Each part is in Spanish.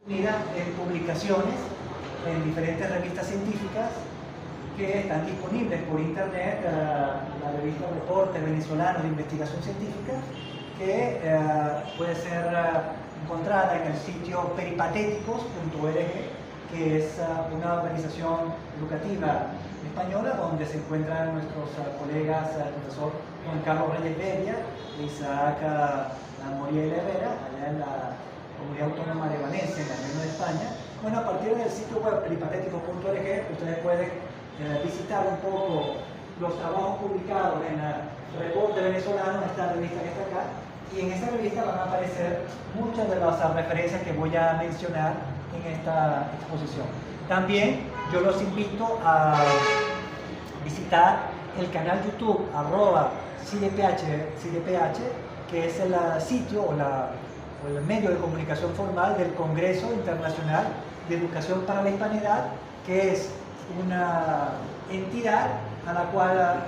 Unida en publicaciones en diferentes revistas científicas que están disponibles por internet, la revista Reporte Venezolano de Investigación Científica, que puede ser encontrada en el sitio peripatéticos.org, que es una organización educativa española donde se encuentran nuestros colegas, el profesor Juan Carlos Reyes Beria, Isaac Moriel Herrera, allá en la Comunidad Autónoma de Valencia, en el Reino de España. Bueno, a partir del sitio web peripatéticos.org ustedes pueden visitar un poco los trabajos publicados en el Reporte Venezolano, esta revista que está acá, y en esa revista van a aparecer muchas de las referencias que voy a mencionar en esta exposición. También yo los invito a visitar el canal YouTube @CIDPH, que es el sitio o el medio de comunicación formal del Congreso Internacional de Educación para la Hispanidad, que es una entidad a la cual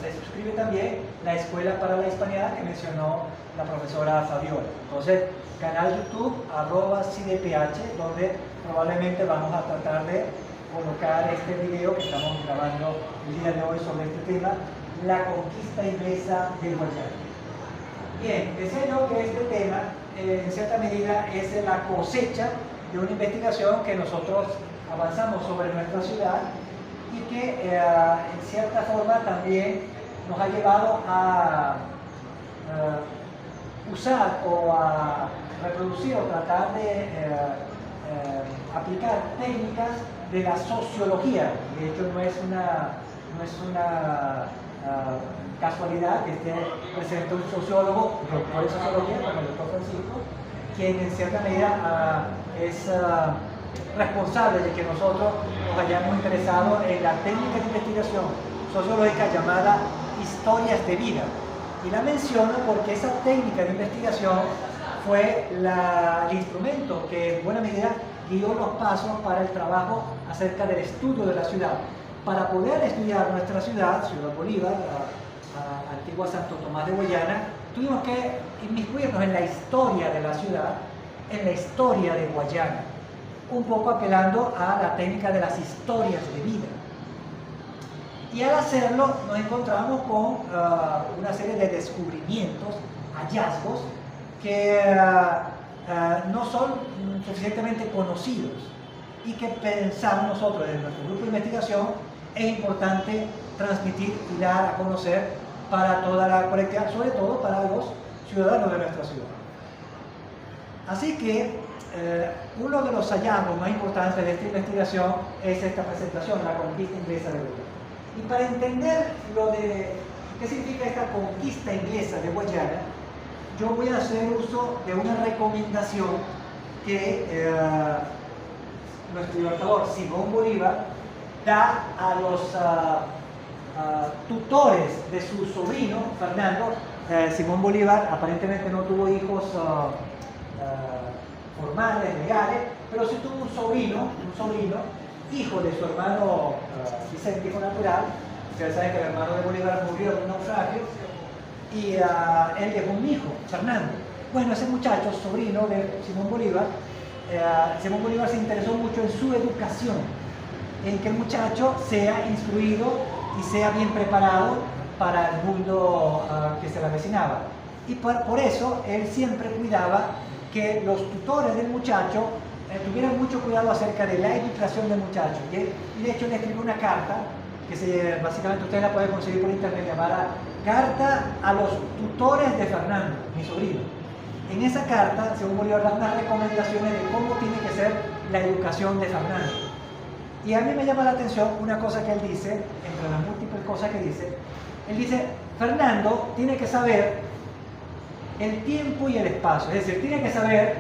se suscribe también la Escuela para la Hispanidad que mencionó la profesora Fabiola. Entonces, canal YouTube @CIDPH, donde probablemente vamos a tratar de colocar este video que estamos grabando el día de hoy sobre este tema, la conquista inglesa del Guayana. Bien, decía yo que este tema, en cierta medida, es la cosecha de una investigación que nosotros avanzamos sobre nuestra ciudad y que, en cierta forma, también nos ha llevado a usar o a reproducir o tratar de aplicar técnicas de la sociología. De hecho, no es una casualidad que esté presente un sociólogo, doctor de sociología, como el doctor Francisco, quien en cierta medida es responsable de que nosotros nos hayamos interesado en la técnica de investigación sociológica llamada historias de vida. Y la menciono porque esa técnica de investigación fue el instrumento que en buena medida guió los pasos para el trabajo acerca del estudio de la ciudad. Para poder estudiar nuestra ciudad, Ciudad Bolívar, antigua Santo Tomás de Guayana, tuvimos que inmiscuirnos en la historia de la ciudad, en la historia de Guayana, un poco apelando a la técnica de las historias de vida. Y al hacerlo nos encontramos con una serie de descubrimientos, hallazgos, que no son suficientemente conocidos y que pensamos nosotros en nuestro grupo de investigación es importante transmitir y dar a conocer para toda la colectividad, sobre todo para los ciudadanos de nuestra ciudad. Así que uno de los hallazgos más importantes de esta investigación es esta presentación, la conquista inglesa de Guayana. Y para entender qué significa esta conquista inglesa de Guayana, yo voy a hacer uso de una recomendación que nuestro libertador Simón Bolívar da a los tutores de su sobrino, Fernando. Simón Bolívar aparentemente no tuvo hijos formales, legales, pero sí tuvo un sobrino, hijo de su hermano Vicente, hijo natural. Ustedes saben que el hermano de Bolívar murió en un naufragio y él dejó un hijo, Fernando. Bueno, ese muchacho, sobrino de Simón Bolívar se interesó mucho en su educación, en que el muchacho sea instruido y sea bien preparado para el mundo que se le avecinaba. Y por eso él siempre cuidaba que los tutores del muchacho tuvieran mucho cuidado acerca de la educación del muchacho. Y de hecho le escribió una carta, que básicamente ustedes la pueden conseguir por internet, llamada Carta a los tutores de Fernando, mi sobrino. En esa carta, Simón Bolívar da unas recomendaciones de cómo tiene que ser la educación de Fernando. Y a mí me llama la atención una cosa que él dice, entre las múltiples cosas que dice, él dice, Fernando tiene que saber el tiempo y el espacio, es decir, tiene que saber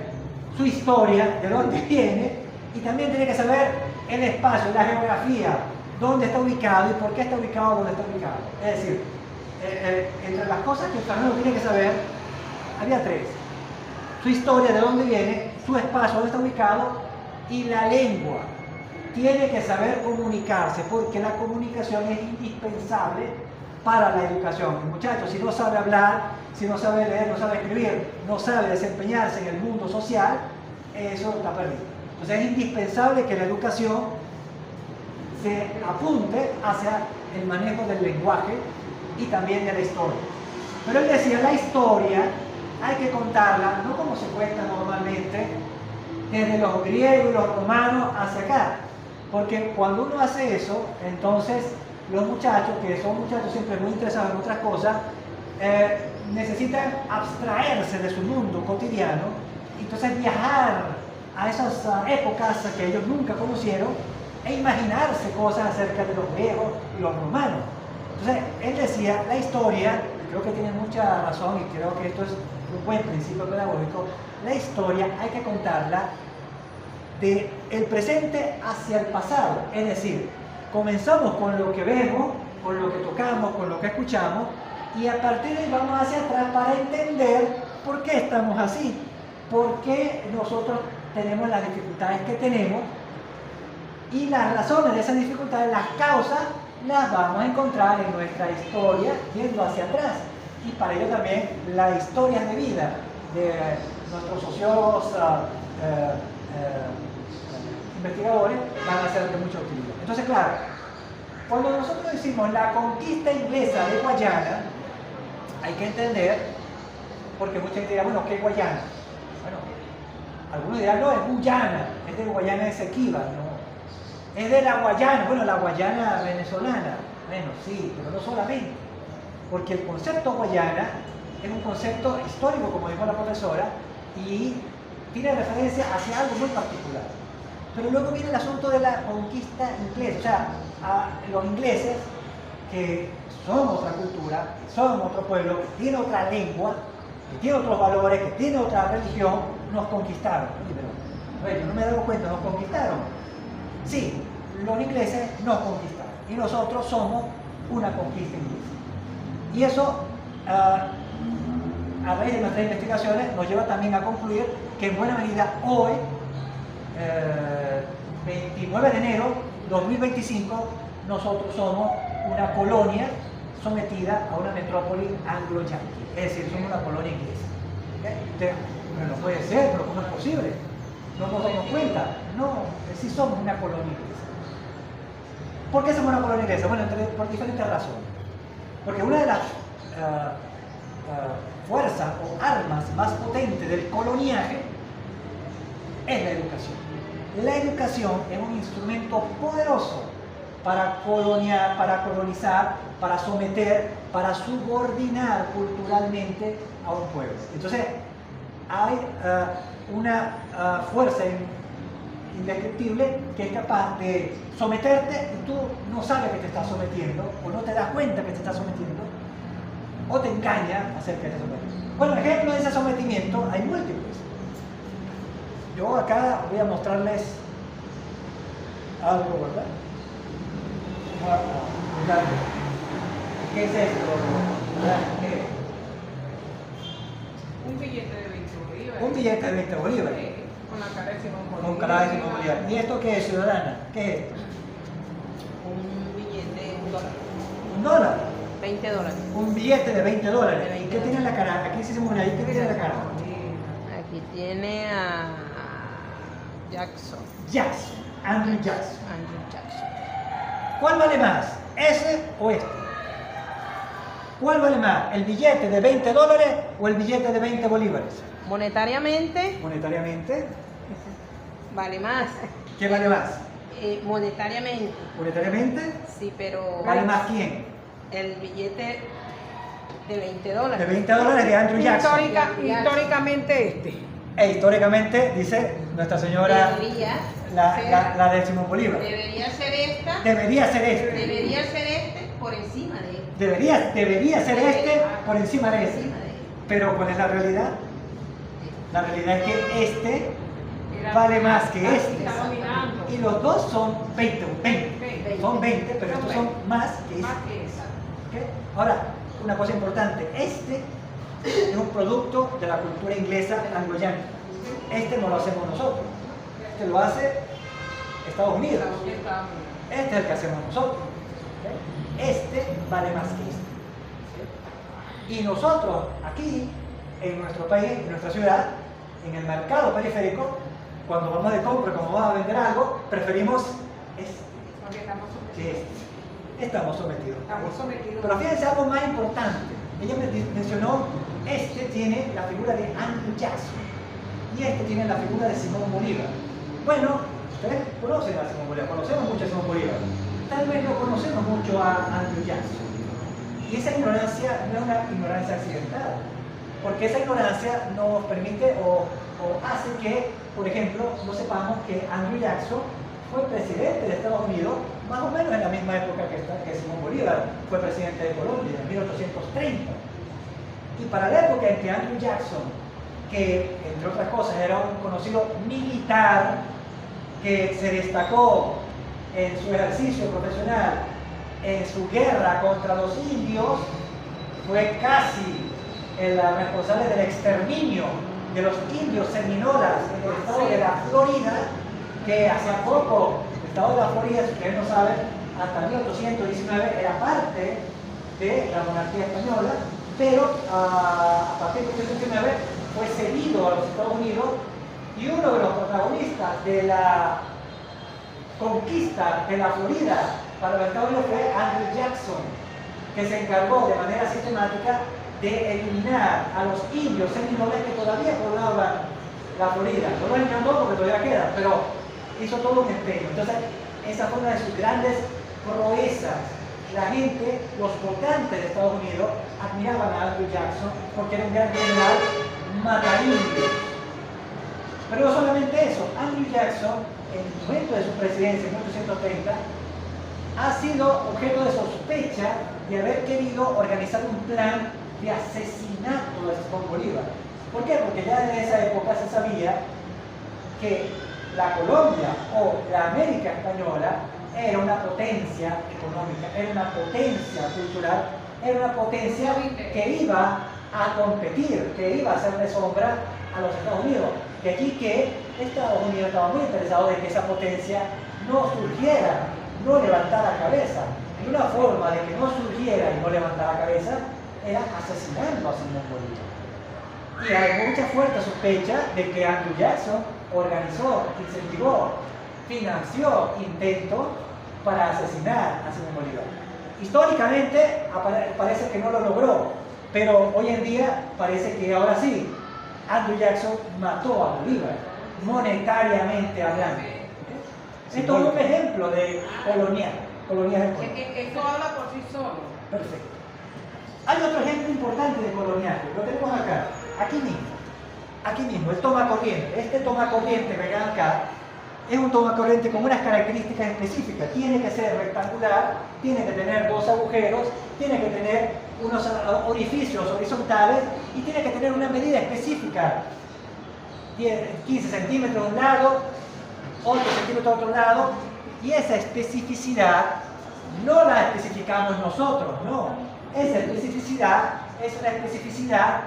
su historia, de dónde viene, y también tiene que saber el espacio, la geografía, dónde está ubicado y por qué está ubicado donde está ubicado. Es decir, entre las cosas que Fernando tiene que saber, había tres: su historia, de dónde viene, su espacio, dónde está ubicado, y la lengua. Tiene que saber comunicarse, porque la comunicación es indispensable para la educación. El muchacho, si no sabe hablar, si no sabe leer, no sabe escribir, no sabe desempeñarse en el mundo social, eso está perdido. Entonces es indispensable que la educación se apunte hacia el manejo del lenguaje y también de la historia. Pero él decía, la historia hay que contarla, no como se cuenta normalmente, desde los griegos y los romanos hacia acá. Porque cuando uno hace eso, entonces los muchachos, que son muchachos siempre muy interesados en otras cosas, necesitan abstraerse de su mundo cotidiano, y entonces viajar a esas épocas que ellos nunca conocieron e imaginarse cosas acerca de los griegos y los romanos. Entonces, él decía, la historia, creo que tiene mucha razón y creo que esto es un buen principio pedagógico, la historia hay que contarla del presente hacia el pasado, es decir, comenzamos con lo que vemos, con lo que tocamos, con lo que escuchamos, y a partir de ahí vamos hacia atrás para entender por qué estamos así, por qué nosotros tenemos las dificultades que tenemos, y las razones de esas dificultades, las causas, las vamos a encontrar en nuestra historia yendo hacia atrás. Y para ello también la historia de vida de nuestros sociólogos investigadores van a ser de mucha utilidad. Entonces, claro, cuando nosotros decimos la conquista inglesa de Guayana, hay que entender, porque mucha gente dirá, bueno, ¿qué es Guayana? Bueno, algunos dirán, no, es Guyana, es de Guayana Esequiba, no. Es de la Guayana, bueno, la Guayana venezolana, bueno, sí, pero no solamente, porque el concepto Guayana es un concepto histórico, como dijo la profesora, y tiene referencia hacia algo muy particular. Pero luego viene el asunto de la conquista inglesa, o sea, a los ingleses, que son otra cultura, que son otro pueblo, que tiene otra lengua, que tiene otros valores, que tiene otra religión, nos conquistaron. Oye, pero yo no me he dado cuenta, nos conquistaron. Sí, los ingleses nos conquistaron y nosotros somos una conquista inglesa. Y eso, a raíz de nuestras investigaciones, nos lleva también a concluir que en buena medida hoy, 29 de enero 2025, nosotros somos una colonia sometida a una metrópoli anglo-yanqui, es decir, somos una colonia inglesa. ¿Okay? Pero no puede ser, pero ¿cómo es posible? No nos damos cuenta. No, sí somos una colonia inglesa. ¿Por qué somos una colonia inglesa? Bueno, por diferentes razones. Porque una de las fuerzas o armas más potentes del coloniaje es la educación. La educación es un instrumento poderoso para coloniar, para colonizar, para someter, para subordinar culturalmente a un pueblo. Entonces, hay una fuerza indescriptible que es capaz de someterte y tú no sabes que te estás sometiendo, o no te das cuenta que te estás sometiendo, o te engaña acerca de ese sometimiento. Bueno, ejemplos de ese sometimiento hay múltiples. Yo acá voy a mostrarles algo, ¿verdad? ¿Qué es esto? ¿Qué es? Un billete de 20 bolívares. Un billete de 20 bolívares. Sí, con la cara de Simón Bolívar. Con cara de Simón Bolívar. ¿Y esto qué es, ciudadana? ¿Qué es esto? Un billete, $1. ¿Un dólar? $20. Un billete de 20 dólares. De 20 ¿Qué tiene en la cara? Aquí sí se muere ahí. ¿Qué tiene en la cara? Aquí tiene a Jackson. Jackson. Andrew Jackson. Andrew Jackson. ¿Cuál vale más? ¿Ese o este? ¿Cuál vale más? ¿El billete de 20 dólares o el billete de 20 bolívares? Monetariamente Monetariamente. vale más. ¿Qué vale más? Monetariamente, Monetariamente. sí, pero ¿Vale más quién? el billete de $20. De 20 dólares de Andrew Jackson. Históricamente este. E históricamente, dice nuestra señora, Debería la de Simón Bolívar. Debería ser esta. Debería ser este. Debería ser este por encima de este. Debería ser este por encima de este. Encima de este. Pero ¿cuál es la realidad? La realidad es que este vale más que este. Está dominando. Y los dos son 20. Son 20, pero estos son más que Más este. que esa. ¿Ok? Ahora, una cosa importante. Este es un producto de la cultura inglesa anglo-yanqui. Este no lo hacemos nosotros. Este lo hace Estados Unidos. Este es el que hacemos nosotros. ¿Ok? Este vale más que este. ¿Ok? Y nosotros aquí, en nuestro país, en nuestra ciudad, en el mercado periférico, cuando vamos de compra, cuando vamos a vender algo, preferimos Porque estamos sometidos. estamos sometidos. Estamos sometidos. Pero fíjense algo más importante. Ella me mencionó, este tiene la figura de Andrew Jackson y este tiene la figura de Simón Bolívar. Bueno, ustedes conocen a Simón Bolívar, conocemos mucho a Simón Bolívar. Tal vez no conocemos mucho a Andrew Jackson. Y esa ignorancia no es una ignorancia accidental, porque esa ignorancia nos permite o hace que, por ejemplo, no sepamos que Andrew Jackson fue presidente de Estados Unidos más o menos en la misma época que Simón Bolívar fue presidente de Colombia, en 1830. Y para la época en que Andrew Jackson, que entre otras cosas era un conocido militar que se destacó en su ejercicio profesional, en su guerra contra los indios, fue casi el responsable del exterminio de los indios seminolas en el estado de la Florida, que hace poco el estado de la Florida, si ustedes no saben, hasta 1819 era parte de la monarquía española, pero a partir de 1819 fue cedido a los Estados Unidos, y uno de los protagonistas de la conquista de la Florida para los Estados Unidos fue Andrew Jackson, que se encargó de manera sistemática de eliminar a los indios seminoles que todavía poblaban la Florida. No lo eliminó porque todavía queda, pero hizo todo un empeño. Entonces, esa fue una de sus grandes proezas. La gente, los votantes de Estados Unidos, admiraban a Andrew Jackson porque era un gran general matarindios. Pero no solamente eso, Andrew Jackson, en el momento de su presidencia en 1830, ha sido objeto de sospecha de haber querido organizar un plan de asesinato de Simón Bolívar. ¿Por qué? Porque ya en esa época se sabía que la Colombia o la América española era una potencia económica, era una potencia cultural, era una potencia que iba a competir, que iba a hacerle sombra a los Estados Unidos. De aquí que Estados Unidos estaba muy interesado en que esa potencia no surgiera, no levantara cabeza. Y una forma de que no surgiera y no levantara cabeza era asesinando a Simón Bolívar. Y hay mucha fuerte sospecha de que Andrew Jackson organizó, incentivó, financió intentos para asesinar a Simón Bolívar. Históricamente parece que no lo logró, pero hoy en día parece que ahora sí. Andrew Jackson mató a Bolívar, monetariamente hablando. ¿Okay? Esto es un ejemplo de coloniaje. Eso habla por sí solo. Perfecto. Hay otro ejemplo importante de coloniaje, lo tenemos acá, aquí mismo, el tomacorriente. Este tomacorriente que ven acá es un tomacorriente con unas características específicas. Tiene que ser rectangular, tiene que tener dos agujeros, tiene que tener unos orificios horizontales y tiene que tener una medida específica. 15 centímetros de un lado, 8 centímetros de otro lado, y esa especificidad no la especificamos nosotros, no. Esa especificidad es una especificidad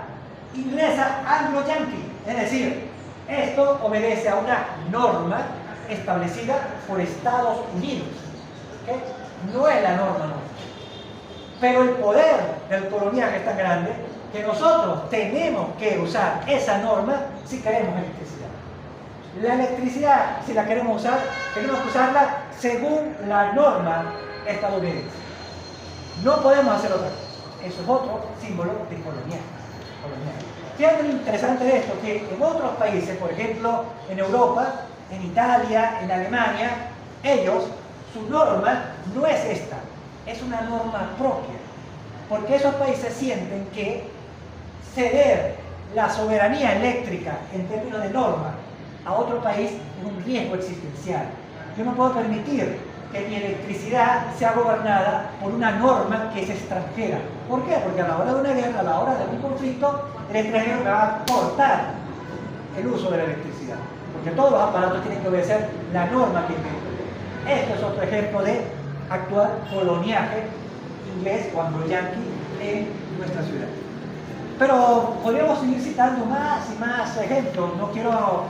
inglesa anglo-yankee, es decir, esto obedece a una norma establecida por Estados Unidos, ¿okay? No es la norma nuestra. Pero el poder del coloniaje es tan grande que nosotros tenemos que usar esa norma si queremos electricidad. La electricidad, si la queremos usar, tenemos que usarla según la norma estadounidense. No podemos hacer otra cosa. Eso es otro símbolo de coloniaje. Fíjate lo interesante de esto, que en otros países, por ejemplo, en Europa, en Italia, en Alemania, ellos, su norma no es esta, es una norma propia. Porque esos países sienten que ceder la soberanía eléctrica en términos de norma a otro país es un riesgo existencial. Yo no puedo permitir que mi electricidad sea gobernada por una norma que es extranjera. ¿Por qué? Porque a la hora de una guerra, a la hora de un conflicto, el extranjero me va a cortar el uso de la electricidad. Porque todos los aparatos tienen que obedecer la norma que invento. Esto es otro ejemplo de actual coloniaje inglés o anglo-yankee en nuestra ciudad. Pero podríamos seguir citando más y más ejemplos. No quiero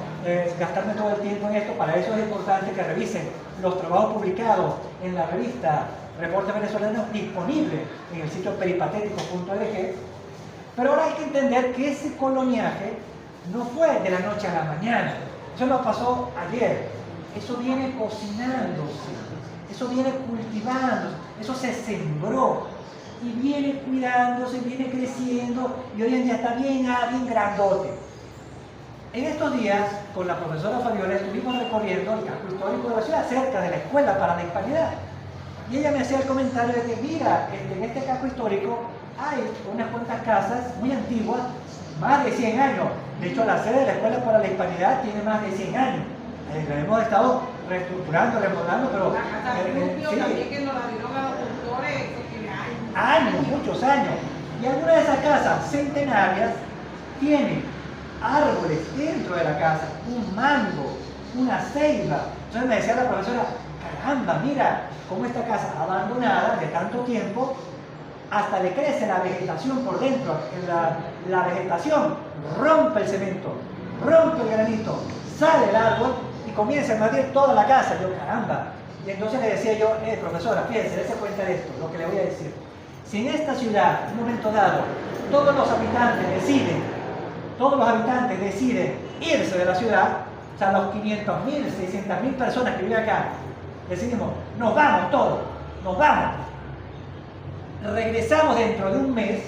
gastarme todo el tiempo en esto. Para eso es importante que revisen los trabajos publicados en la revista Reporte Venezolano, disponible en el sitio peripatético.org. Pero ahora hay que entender que ese coloniaje no fue de la noche a la mañana. Eso no pasó ayer. Eso viene cocinándose, eso viene cultivándose, eso se sembró y viene cuidándose, viene creciendo y hoy en día está bien grandote. En estos días, con la profesora Fabiola, estuvimos recorriendo el casco histórico de la ciudad, cerca de la Escuela para la Hispanidad. Y ella me hacía el comentario de que, mira, en este casco histórico hay unas cuantas casas muy antiguas, más de 100 años. De hecho, la sede de la Escuela para la Hispanidad tiene más de 100 años. La hemos estado reestructurando, remodelando, pero... La casa Rubio sí, también que nos la dieron a los cultores, eso tiene años. muchos años. Y algunas de esas casas centenarias tienen árboles dentro de la casa, un mango, una ceiba. Entonces me decía la profesora, caramba, mira cómo esta casa abandonada de tanto tiempo, hasta le crece la vegetación por dentro. La vegetación rompe el cemento, rompe el granito, sale el árbol y comienza a invadir toda la casa. Yo, caramba. Y entonces le decía yo, profesora, fíjense, dése cuenta de esto, lo que le voy a decir. Si en esta ciudad, en un momento dado, todos los habitantes deciden irse de la ciudad, o sea, los 500.000, 600.000 personas que viven acá, decidimos, nos vamos todos, nos vamos. Regresamos dentro de un mes.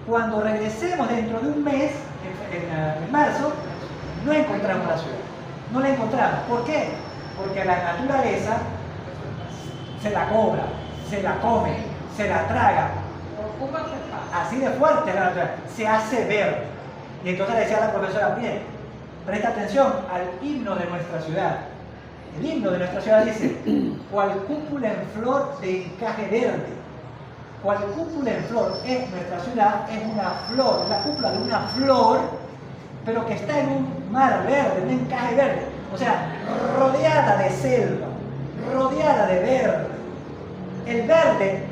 Cuando regresemos dentro de un mes, en marzo, no encontramos la ciudad. No la encontramos. ¿Por qué? Porque la naturaleza se la cobra, se la come, se la traga. Ocupa su espacio. Así de fuerte es la naturaleza. Se hace ver. Y entonces le decía a la profesora, bien, presta atención al himno de nuestra ciudad. El himno de nuestra ciudad dice, cual cúpula en flor de encaje verde. Cual cúpula en flor es nuestra ciudad, es una flor, es la cúpula de una flor, pero que está en un mar verde, un encaje verde. O sea, rodeada de selva, rodeada de verde. El verde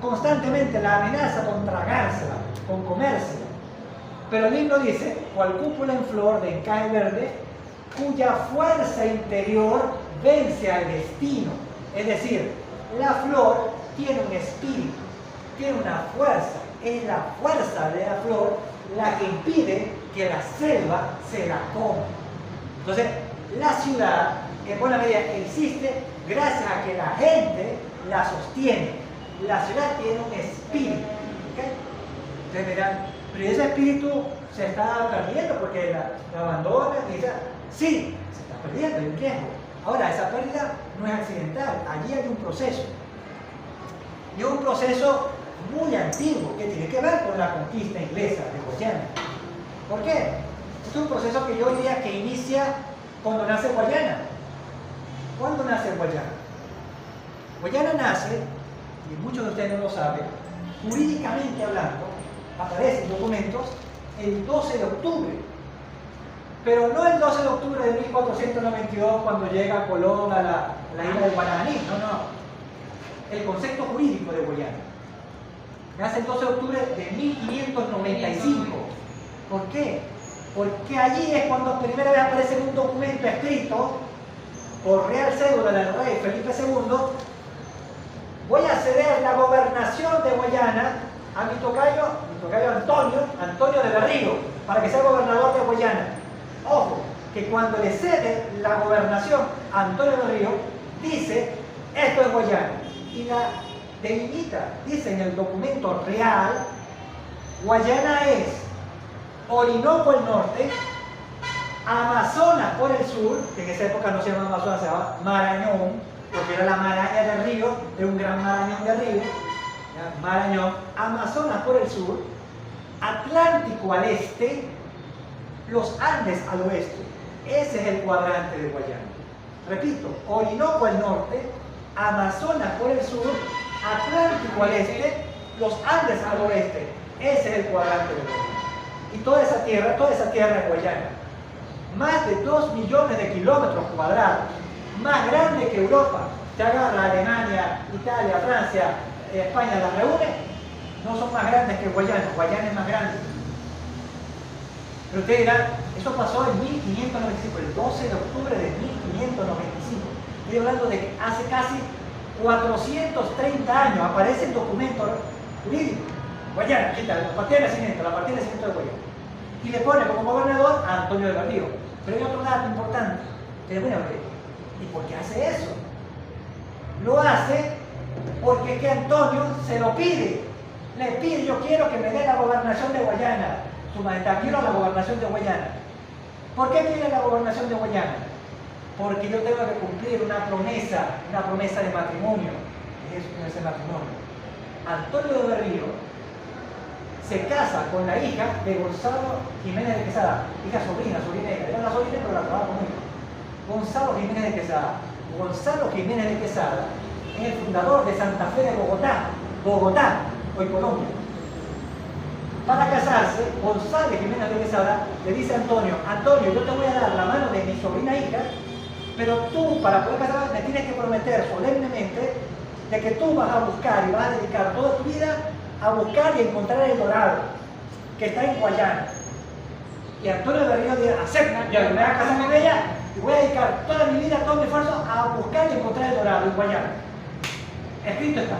constantemente la amenaza con tragársela, con comérsela. Pero el himno dice, cual cúpula en flor de encaje verde, cuya fuerza interior vence al destino. Es decir, la flor tiene un espíritu, tiene una fuerza. Es la fuerza de la flor la que impide que la selva se la coma. Entonces, la ciudad, en buena medida, existe gracias a que la gente la sostiene. La ciudad tiene un espíritu. ¿Okay? Ustedes me dirán, pero ese espíritu se está perdiendo porque la abandonan y dice, sí, se está perdiendo, hay un riesgo. Ahora, esa pérdida no es accidental, allí hay un proceso. Y es un proceso muy antiguo que tiene que ver con la conquista inglesa de Guayana. ¿Por qué? Es un proceso que yo diría que inicia cuando nace Guayana. ¿Cuándo nace Guayana? Guayana nace, y muchos de ustedes no lo saben, jurídicamente hablando, aparece en documentos el 12 de octubre. Pero no el 12 de octubre de 1492 cuando llega Colón a la isla de Guananí, no. El concepto jurídico de Guayana nace el 12 de octubre de 1595. ¿Por qué? Porque allí es cuando por primera vez aparece en un documento escrito por Real Cédula del rey Felipe II: voy a ceder la gobernación de Guayana a mi tocayo Antonio de Berrío, para que sea gobernador de Guayana. Ojo, que cuando le cede la gobernación a Antonio de Berrío, dice, esto es Guayana. Y la delimita, dice en el documento real, Guayana es Orinoco al norte, Amazonas por el sur, que en esa época no se llama Amazonas, se llama Marañón, porque era la maraña del río, de un gran marañón de río, ¿ya? Marañón, Amazonas por el sur, Atlántico al este, los Andes al oeste. Ese es el cuadrante de Guayana. Repito, Orinoco al norte, Amazonas por el sur, Atlántico al este, los Andes al oeste. Ese es el cuadrante de Guayana. Y toda esa tierra es Guayana. Más de 2 millones de kilómetros cuadrados, más grande que Europa. Te agarra Alemania, Italia, Francia, España, las reúne, no son más grandes que Guayana. Guayana es más grande. Pero ustedes dirán, eso pasó en 1595, el 12 de octubre de 1595. Estoy hablando de que hace casi 430 años aparece el documento jurídico. Guayana, aquí está, la partida de nacimiento de Guayana. Y le pone como gobernador a Antonio de Berrío. Pero hay otro dato importante. Bueno, ¿y por qué hace eso? Lo hace porque es que Antonio se lo pide. Le pide, yo quiero que me dé la gobernación de Guayana. Su Majestad, quiero la gobernación de Guayana. ¿Por qué quiere la gobernación de Guayana? Porque yo tengo que cumplir una promesa de matrimonio. ¿Qué es promesa de matrimonio? Antonio de Berrío se casa con la hija de Gonzalo Jiménez de Quesada, hija sobrina era una sobrina pero la trabajaba conmigo. Gonzalo Jiménez de Quesada. Gonzalo Jiménez de Quesada es el fundador de Santa Fe de Bogotá, hoy Colombia. Para casarse, Gonzalo Jiménez de Quesada le dice a Antonio, yo te voy a dar la mano de mi sobrina hija, pero tú para poder casar me tienes que prometer solemnemente de que tú vas a buscar y vas a dedicar toda tu vida a buscar y encontrar el dorado que está en Guayana. Y Antonio de Berrío dice, acepta, yo me voy a casar con ella y voy a dedicar toda mi vida, todo mi esfuerzo a buscar y encontrar el dorado en Guayana. Escrito está.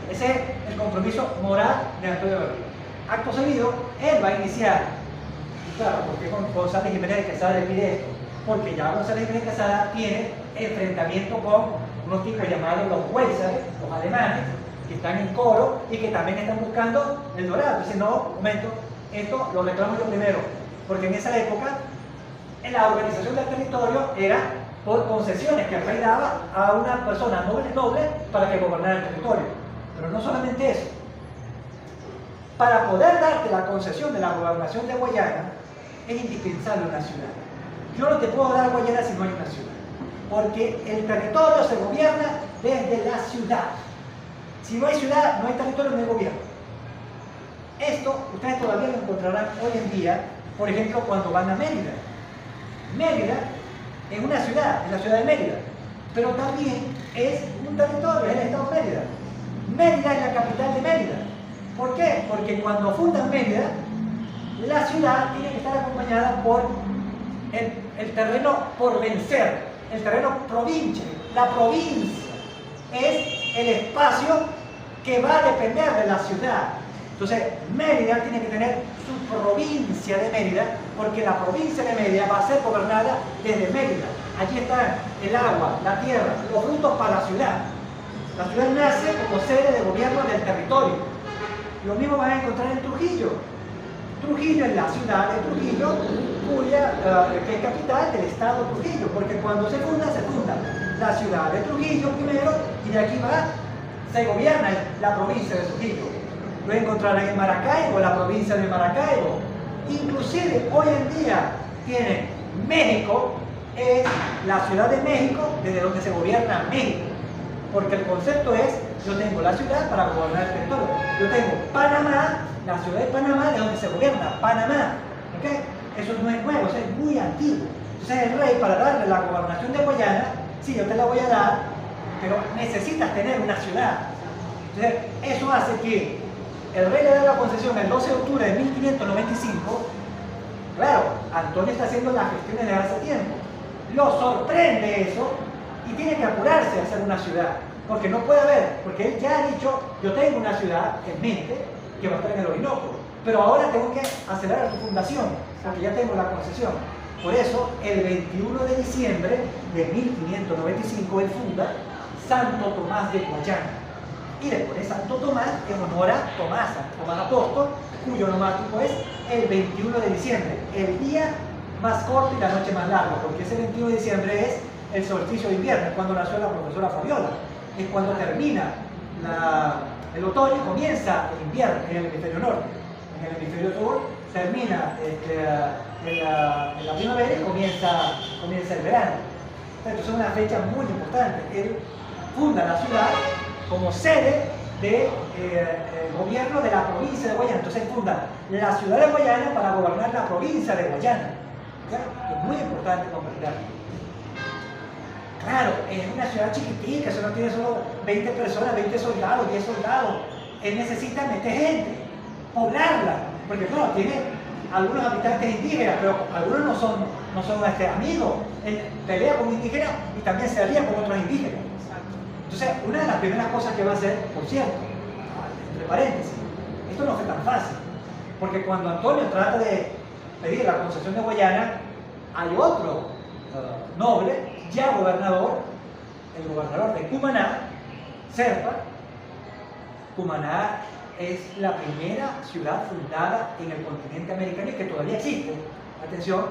Ese es el compromiso moral de Antonio de Berrío. Acto seguido, él va a iniciar. Y claro, porque González Jiménez de Quesada le pide esto? Porque ya González Jiménez de Quesada tiene enfrentamiento con unos tipos llamados los Huézares, los alemanes, que están en Coro y que también están buscando el dorado. Entonces, no, un momento, esto lo reclamo yo primero, porque en esa época la organización del territorio era por concesiones que el rey daba a una persona noble para que gobernara el territorio. Pero no solamente eso. Para poder darte la concesión de la gobernación de Guayana, es indispensable una ciudad. Yo no te puedo dar Guayana si no hay una ciudad, porque el territorio se gobierna desde la ciudad. Si no hay ciudad, no hay territorio, no hay gobierno. Esto ustedes todavía lo encontrarán hoy en día, por ejemplo, cuando van a Mérida. Mérida es una ciudad, es la ciudad de Mérida, pero también es un territorio, es el estado de Mérida. Mérida es la capital de Mérida. ¿Por qué? Porque cuando fundan Mérida, la ciudad tiene que estar acompañada por el terreno por vencer, el terreno provincia. La provincia es el espacio que va a depender de la ciudad. Entonces, Mérida tiene que tener su provincia de Mérida, porque la provincia de Mérida va a ser gobernada desde Mérida. Allí está el agua, la tierra, los frutos para la ciudad. La ciudad nace como sede de gobierno del territorio. Lo mismo van a encontrar en Trujillo. Trujillo es la ciudad de Trujillo, que es capital del estado de Trujillo, porque cuando se funda la ciudad de Trujillo primero, y de aquí se gobierna la provincia de Trujillo. Lo encontrarán en Maracaibo, la provincia de Maracaibo. Inclusive hoy en día tiene México, es la ciudad de México desde donde se gobierna México. Porque el concepto es, yo tengo la ciudad para gobernar el territorio. Yo tengo Panamá, la ciudad de Panamá, de donde se gobierna Panamá. ¿Okay? Eso no es nuevo, eso es muy antiguo. Entonces el rey, para darle la gobernación de Guayana, sí, yo te la voy a dar, pero necesitas tener una ciudad. Entonces, eso hace que el rey le da la concesión el 12 de octubre de 1595. Claro, Antonio está haciendo las gestiones de hace tiempo. Lo sorprende eso y tiene que apurarse a hacer una ciudad. Porque no puede haber, porque él ya ha dicho, yo tengo una ciudad en mente que va a estar en el Orinoco, pero ahora tengo que acelerar su fundación, porque ya tengo la concesión. Por eso, el 21 de diciembre de 1595, él funda Santo Tomás de Guayana. Y le pone Santo Tomás en honor a Tomás Apóstol, cuyo nomástico es el 21 de diciembre, el día más corto y la noche más larga, porque ese 21 de diciembre es el solsticio de invierno, es cuando nació la profesora Fabiola, es cuando termina el otoño y comienza el invierno en el hemisferio norte. En el hemisferio sur termina en la primavera y comienza el verano. Entonces es una fecha muy importante. Él funda la ciudad como sede del gobierno de la provincia de Guayana. Entonces él funda la ciudad de Guayana para gobernar la provincia de Guayana. ¿Okay? Es muy importante comprenderlo. Claro, es una ciudad chiquitica, eso no tiene solo 20 personas, 20 soldados, 10 soldados. Él necesita meter gente, poblarla, porque claro, tiene algunos habitantes indígenas, pero algunos no son amigos. Él pelea con indígenas y también se alía con otros indígenas. Entonces, una de las primeras cosas que va a hacer, por cierto, entre paréntesis, esto no fue tan fácil, porque cuando Antonio trata de pedir la concesión de Guayana, hay otro noble, ya gobernador, el gobernador de Cumaná, Serpa. Cumaná es la primera ciudad fundada en el continente americano y que todavía existe. Atención,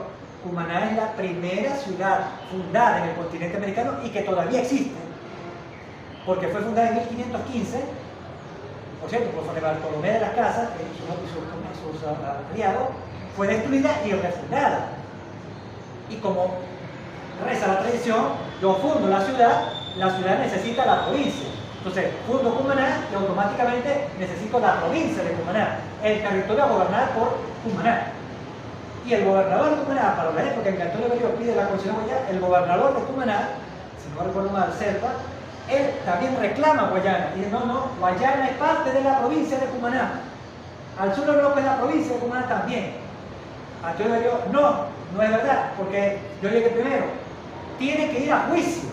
Cumaná es la primera ciudad fundada en el continente americano y que todavía existe, porque fue fundada en 1515, por cierto, por Fray Bartolomé de las Casas y sus aliados. Fue destruida y refundada. Y como reza la tradición, yo fundo la ciudad necesita la provincia. Entonces, fundo Cumaná y automáticamente necesito la provincia de Cumaná, el territorio a gobernar por Cumaná. Y el gobernador de Cumaná, para la época en que Antonio Berrío pide la concesión de Guayana, el gobernador de Cumaná, si no recuerdo mal, Serpa, él también reclama Guayana. Y dice, no, Guayana es parte de la provincia de Cumaná. Al sur de Europa es la provincia de Cumaná también. Antonio Berrío, no es verdad, porque yo llegué primero. Tiene que ir a juicio.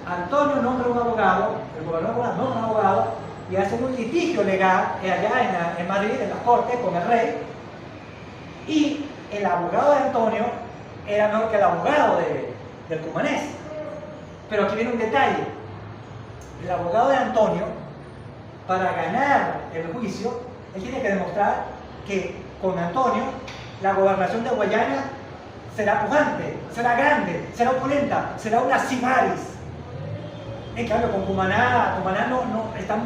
Antonio nombra un abogado, el gobernador nombra un abogado y hace un litigio legal allá en Madrid, en las Cortes, con el rey. Y el abogado de Antonio era mejor que el abogado del cumanés. Pero aquí viene un detalle. El abogado de Antonio, para ganar el juicio, él tiene que demostrar que con Antonio la gobernación de Guayana será pujante, será grande, será opulenta, será una Simaris. En cambio, con Cumaná no está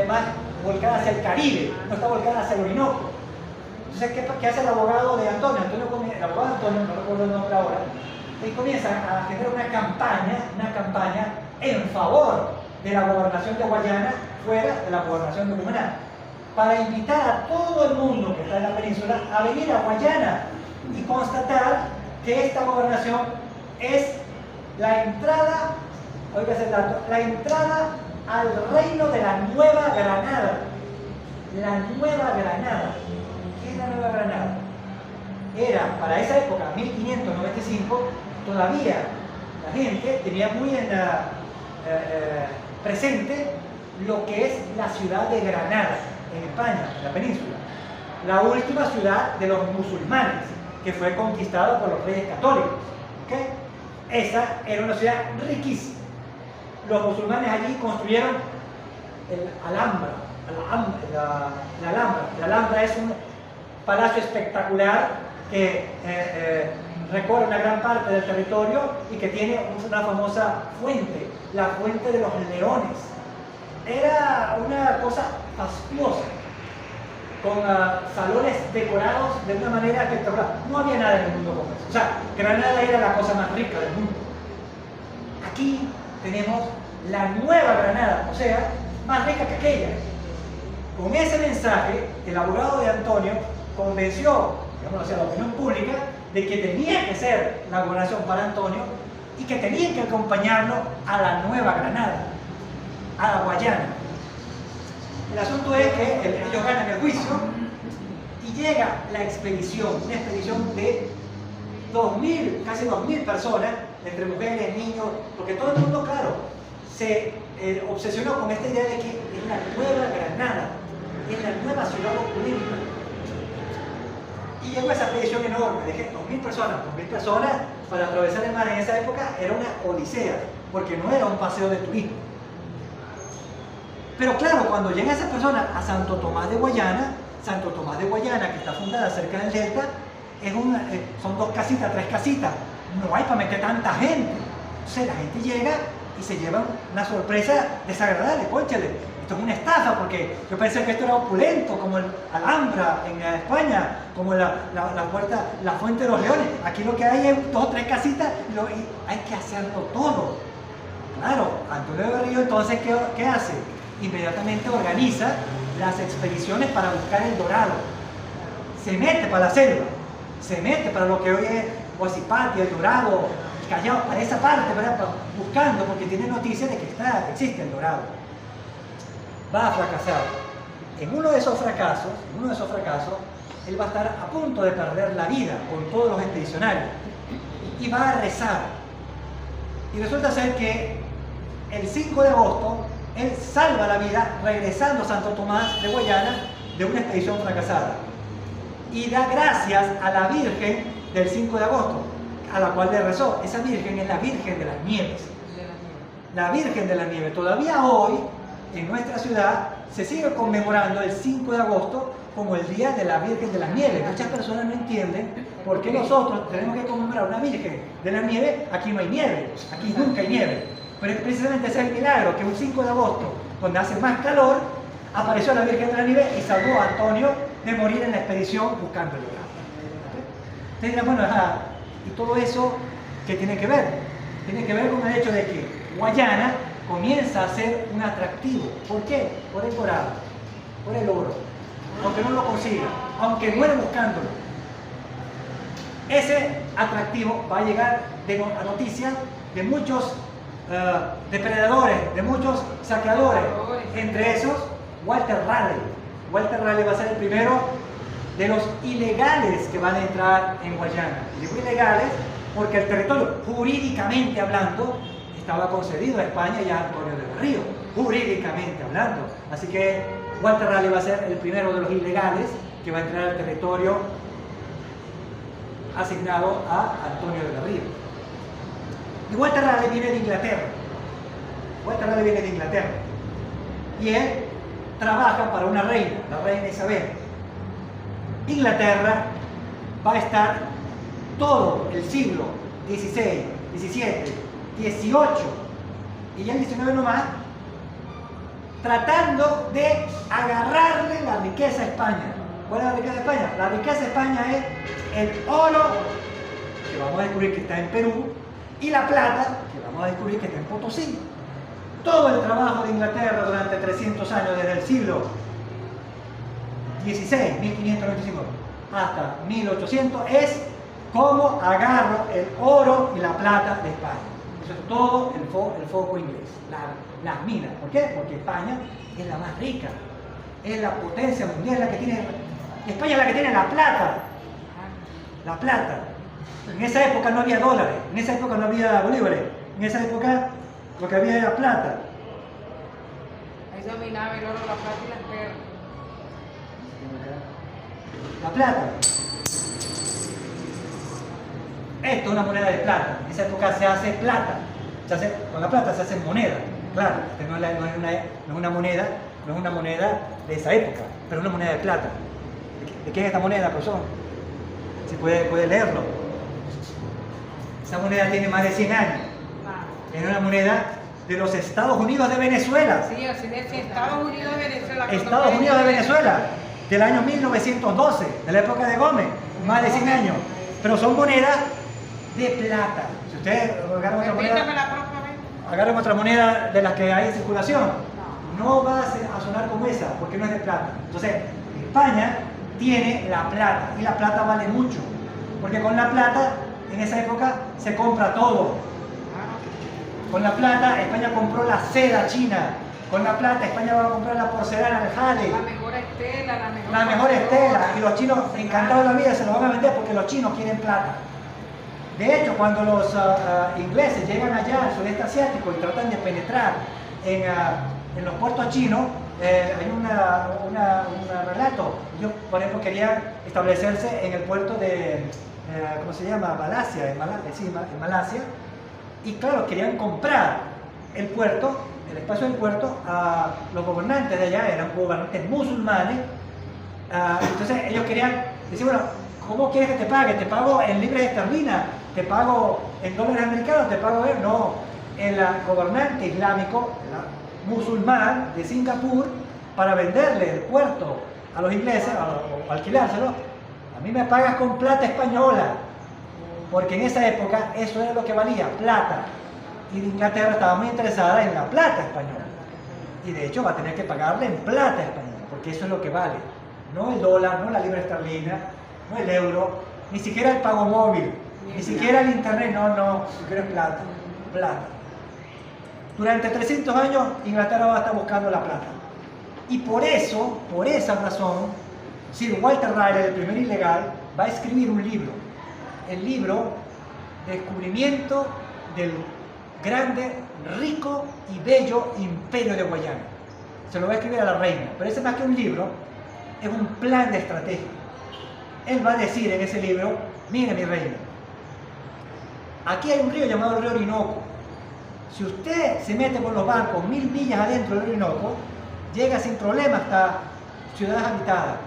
más volcada hacia el Caribe, no está volcada hacia el Orinoco. Entonces, ¿qué hace el abogado de Antonio? El abogado de Antonio, no recuerdo el nombre ahora, él comienza a generar una campaña en favor de la gobernación de Guayana fuera de la gobernación de Cumaná, para invitar a todo el mundo que está en la península a venir a Guayana y constatar que esta gobernación es la entrada, oígase el dato, la entrada al reino de la Nueva Granada. La Nueva Granada. ¿Qué es la Nueva Granada? Era, para esa época, 1595, todavía la gente tenía muy presente lo que es la ciudad de Granada, en España, en la península. La última ciudad de los musulmanes, que fue conquistada por los reyes católicos. ¿Okay? Esa era una ciudad riquísima. Los musulmanes allí construyeron el Alhambra. La Alhambra es un palacio espectacular que recorre una gran parte del territorio y que tiene una famosa fuente, la Fuente de los Leones. Era una cosa fastuosa, con salones decorados de una manera que no había nada en el mundo como eso. O sea, Granada era la cosa más rica del mundo. Aquí tenemos la Nueva Granada, o sea, más rica que aquella. Con ese mensaje, el abogado de Antonio convenció, digamos así, a la opinión pública de que tenía que ser la gobernación para Antonio y que tenían que acompañarlo a la Nueva Granada, a la Guayana. El asunto es que ellos ganan el juicio y llega la expedición, una expedición de 2.000, casi 2.000 personas, entre mujeres, niños, porque todo el mundo, claro, se obsesionó con esta idea de que es la Nueva Granada, es la nueva ciudad opulenta. Y llegó esa expedición enorme, de 2.000 personas. 2.000 personas para atravesar el mar en esa época era una odisea, porque no era un paseo de turismo. Pero claro, cuando llegan esas personas a Santo Tomás de Guayana, que está fundada cerca del delta, son 2 casitas, 3 casitas, no hay para meter tanta gente. Entonces la gente llega y se lleva una sorpresa desagradable. Cónchale, esto es una estafa, porque yo pensé que esto era opulento, como el Alhambra en España, como la Fuente de los Leones. Aquí lo que hay es 2 o 3 casitas y hay que hacerlo todo. Claro, Antonio de Berrío entonces, ¿qué hace? Inmediatamente organiza las expediciones para buscar el dorado. Se mete para la selva, se mete para lo que hoy es Huachipato, el Dorado, el Callao, para esa parte, ¿verdad? Buscando, porque tiene noticias de que existe el dorado. Va a fracasar. En uno de esos fracasos, él va a estar a punto de perder la vida con todos los expedicionarios y va a rezar. Y resulta ser que el 5 de agosto él salva la vida regresando a Santo Tomás de Guayana de una expedición fracasada y da gracias a la Virgen del 5 de agosto, a la cual le rezó. Esa Virgen es la Virgen de las Nieves. La Virgen de la Nieve. Todavía hoy, en nuestra ciudad, se sigue conmemorando el 5 de agosto como el Día de la Virgen de las Nieves. Muchas personas no entienden por qué nosotros tenemos que conmemorar una Virgen de la Nieve. Aquí no hay nieve, aquí nunca hay nieve. Pero precisamente ese es el milagro, que un 5 de agosto, donde hace más calor, apareció la Virgen de la Nieve y salvó a Antonio de morir en la expedición buscando el lugar. Ustedes dirán, bueno, y todo eso, ¿qué tiene que ver? Tiene que ver con el hecho de que Guayana comienza a ser un atractivo. ¿Por qué? Por el dorado, por el oro. Aunque no lo consiga, aunque muere buscándolo. Ese atractivo va a llegar a noticias de muchos depredadores, de muchos saqueadores. Entre esos, Walter Raleigh. Walter Raleigh va a ser el primero de los ilegales que van a entrar en Guayana. Digo ilegales porque el territorio, jurídicamente hablando, estaba concedido a España y a Antonio del Río, jurídicamente hablando. Así que Walter Raleigh va a ser el primero de los ilegales que va a entrar al territorio asignado a Antonio del Río. Y Walter Raleigh viene de Inglaterra. Walter Raleigh viene de Inglaterra. Y él trabaja para una reina, la reina Isabel. Inglaterra va a estar todo el siglo XVI, XVII, XVIII y ya el XIX nomás, tratando de agarrarle la riqueza a España. ¿Cuál es la riqueza de España? La riqueza de España es el oro, que vamos a descubrir que está en Perú, y la plata, que vamos a descubrir que está en Potosí. Todo el trabajo de Inglaterra durante 300 años, desde el siglo XVI, 1595, hasta 1800, es cómo agarro el oro y la plata de España. Eso es todo el foco inglés, las minas. ¿Por qué? Porque España es la más rica, es la potencia mundial, la que tiene, España es la que tiene la plata. La plata. En esa época no había dólares, en esa época no había bolívares, en esa época lo que había era plata. Ahí dominaba el oro, la plata y las perlas. La plata. Esto es una moneda de plata. En esa época se hace plata. Con la plata se hace moneda. Claro, no es una moneda de esa época, pero es una moneda de plata. ¿De qué es esta moneda, profesor? Si puede leerlo. Esa moneda tiene más de 100 años. Es una moneda de los Estados Unidos de Venezuela. Sí, así decía, Estados Unidos de Venezuela. Estados Unidos de Venezuela, del año 1912, de la época de Gómez, más de 100 años. Pero son monedas de plata. Si ustedes agarran otra moneda de las que hay en circulación, no va a sonar como esa, porque no es de plata. Entonces, España tiene la plata, y la plata vale mucho, porque con la plata, en esa época, se compra todo. Con la plata, España compró la seda china. Con la plata, España va a comprar la porcelana de Jade. La mejor estela, la mejor estela. Y los chinos, encantados de la vida, se lo van a vender porque los chinos quieren plata. De hecho, cuando los ingleses llegan allá al sudeste asiático y tratan de penetrar en los puertos chinos, hay un relato. Ellos, por ejemplo, querían establecerse en el puerto de, ¿cómo se llama? Malasia, en Malasia. Y claro, querían comprar el puerto, el espacio del puerto, a los gobernantes de allá, eran gobernantes musulmanes. Entonces ellos querían decir, bueno, ¿cómo quieres que te pague? ¿Te pago en libras esterlinas? ¿Te pago en dólares americanos? ¿Te pago en...? No, el gobernante islámico, musulmán de Singapur, para venderle el puerto a los ingleses, o alquilárselo, a mí me pagas con plata española. Porque en esa época eso era lo que valía, plata. Y Inglaterra estaba muy interesada en la plata española. Y de hecho va a tener que pagarle en plata española, porque eso es lo que vale. No el dólar, no la libra esterlina, no el euro, ni siquiera el pago móvil, ni siquiera el internet, no, si quieres plata, plata. Durante 300 años Inglaterra va a estar buscando la plata. Y por eso, por esa razón, Sir Walter Raleigh, el primer ilegal, va a escribir un libro. El libro Descubrimiento del grande, rico y bello imperio de Guayana. Se lo va a escribir a la reina, pero ese más que un libro, es un plan de estrategia. Él va a decir en ese libro Mire, mi reina, aquí hay un río llamado el río Orinoco. Si usted se mete con los barcos 1000 millas adentro del Orinoco, llega sin problema hasta ciudades habitadas.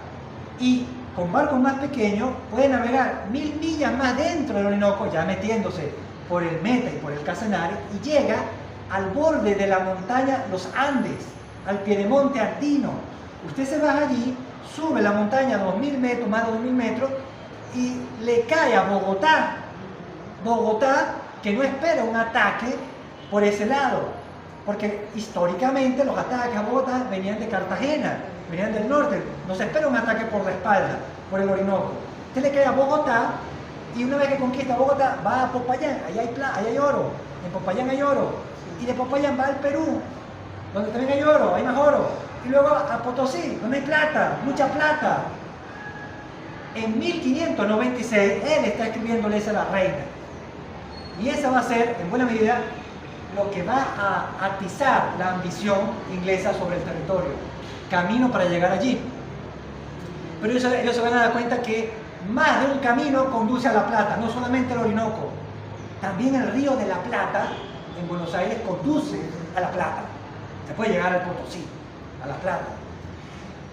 Y con barcos más pequeños puede navegar 1000 millas más dentro del Orinoco, ya metiéndose por el Meta y por el Casanare, y llega al borde de la montaña Los Andes, al piedemonte andino. Usted se va allí, sube la montaña 2000 metros, más de 2000 metros, y le cae a Bogotá. Bogotá, que no espera un ataque por ese lado, porque históricamente los ataques a Bogotá venían de Cartagena, venían del norte, no se espera un ataque por la espalda, por el Orinoco. Usted le cae a Bogotá, y una vez que conquista Bogotá, va a Popayán, allá hay oro, en Popayán hay oro, y de Popayán va al Perú, donde también hay oro, hay más oro, y luego a Potosí, donde hay plata, mucha plata. En 1596, él está escribiéndole a la reina, y esa va a ser, en buena medida, lo que va a atizar la ambición inglesa sobre el territorio, camino para llegar allí. Pero ellos se van a dar cuenta que más de un camino conduce a La Plata, no solamente el Orinoco, también el río de la Plata en Buenos Aires conduce a La Plata. Se puede llegar al Potosí, a La Plata.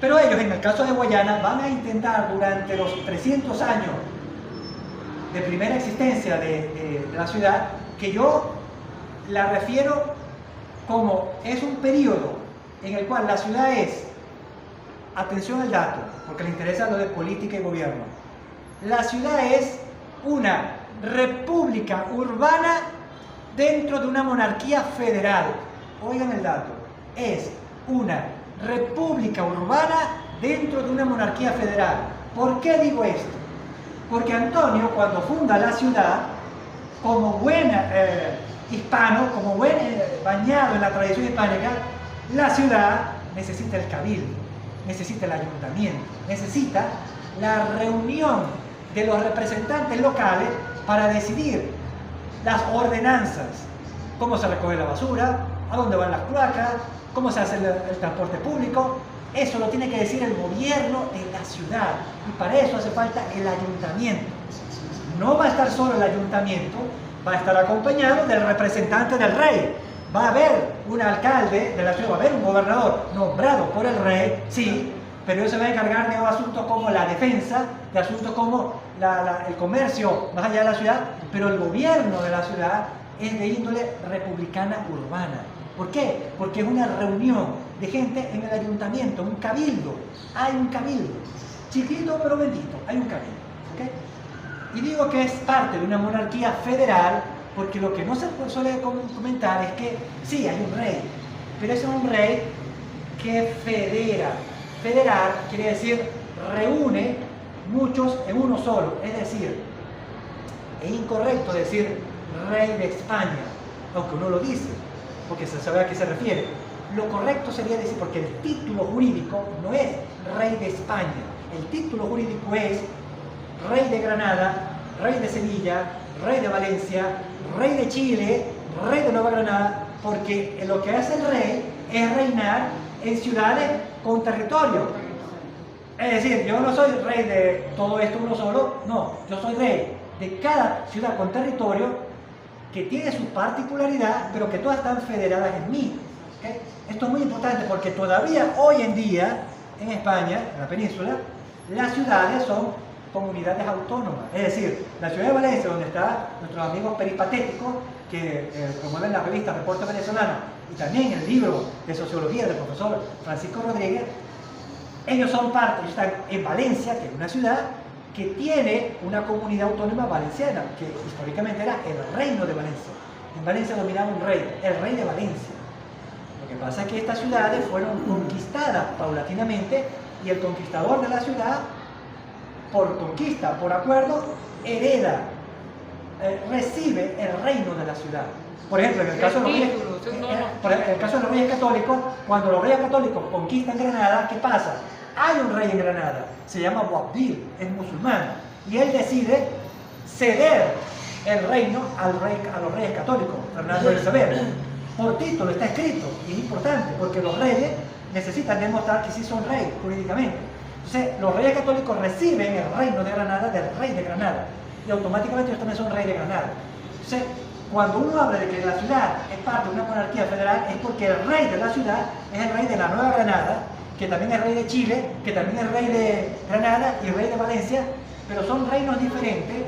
Pero ellos, en el caso de Guayana, van a intentar durante los 300 años de primera existencia de la ciudad, que yo la refiero como es un periodo en el cual la ciudad es, atención al dato, porque le interesa lo de política y gobierno, la ciudad es una república urbana dentro de una monarquía federal. Oigan el dato, es una república urbana dentro de una monarquía federal. ¿Por qué digo esto? Porque Antonio, cuando funda la ciudad, como buen hispano, como buen bañado en la tradición hispánica, la ciudad necesita el cabildo, necesita el ayuntamiento, necesita la reunión de los representantes locales para decidir las ordenanzas, cómo se recoge la basura, a dónde van las cloacas, cómo se hace el transporte público. Eso lo tiene que decir el gobierno de la ciudad, y para eso hace falta el ayuntamiento. No va a estar solo el ayuntamiento, va a estar acompañado del representante del rey. Va a haber un alcalde de la ciudad, va a haber un gobernador nombrado por el rey, sí, pero él se va a encargar de asuntos como la defensa, de asuntos como el comercio más allá de la ciudad, pero el gobierno de la ciudad es de índole republicana urbana. ¿Por qué? Porque es una reunión de gente en el ayuntamiento, un cabildo. Hay un cabildo, chiquito pero bendito, hay un cabildo. ¿Okay? Y digo que es parte de una monarquía federal, porque lo que no se suele comentar es que sí, hay un rey, pero ese es un rey que federa. Federar quiere decir reúne muchos en uno solo, es decir, es incorrecto decir rey de España, aunque uno lo dice, porque se sabe a qué se refiere. Lo correcto sería decir, porque el título jurídico no es rey de España, el título jurídico es rey de Granada, rey de Sevilla, rey de Valencia, rey de Chile, rey de Nueva Granada, porque lo que hace el rey es reinar en ciudades con territorio. Es decir, yo no soy rey de todo esto uno solo, no, yo soy rey de cada ciudad con territorio que tiene su particularidad, pero que todas están federadas en mí. ¿Okay? Esto es muy importante porque todavía hoy en día en España, en la península, las ciudades son comunidades autónomas. Es decir, la ciudad de Valencia, donde están nuestros amigos peripatéticos que promueven la revista Reporte Venezolano y también el libro de sociología del profesor Francisco Rodríguez, ellos son parte, ellos están en Valencia, que es una ciudad que tiene una comunidad autónoma valenciana, que históricamente era el Reino de Valencia. En Valencia dominaba un rey, el rey de Valencia. Lo que pasa es que estas ciudades fueron conquistadas paulatinamente y el conquistador de la ciudad, por conquista, por acuerdo, hereda, recibe el reino de la ciudad. Por ejemplo, en el caso de los reyes católicos, cuando los reyes católicos conquistan Granada, ¿qué pasa? Hay un rey en Granada, se llama Boabdil, es musulmán, y él decide ceder el reino a los reyes católicos, Fernando de Isabel. Por título está escrito, y es importante, porque los reyes necesitan demostrar que sí son reyes jurídicamente. Entonces, los reyes católicos reciben el reino de Granada del rey de Granada. y automáticamente ellos también son rey de Granada. Entonces, cuando uno habla de que la ciudad es parte de una monarquía federal, es porque el rey de la ciudad es el rey de la Nueva Granada, que también es rey de Chile, que también es rey de Granada y rey de Valencia, pero son reinos diferentes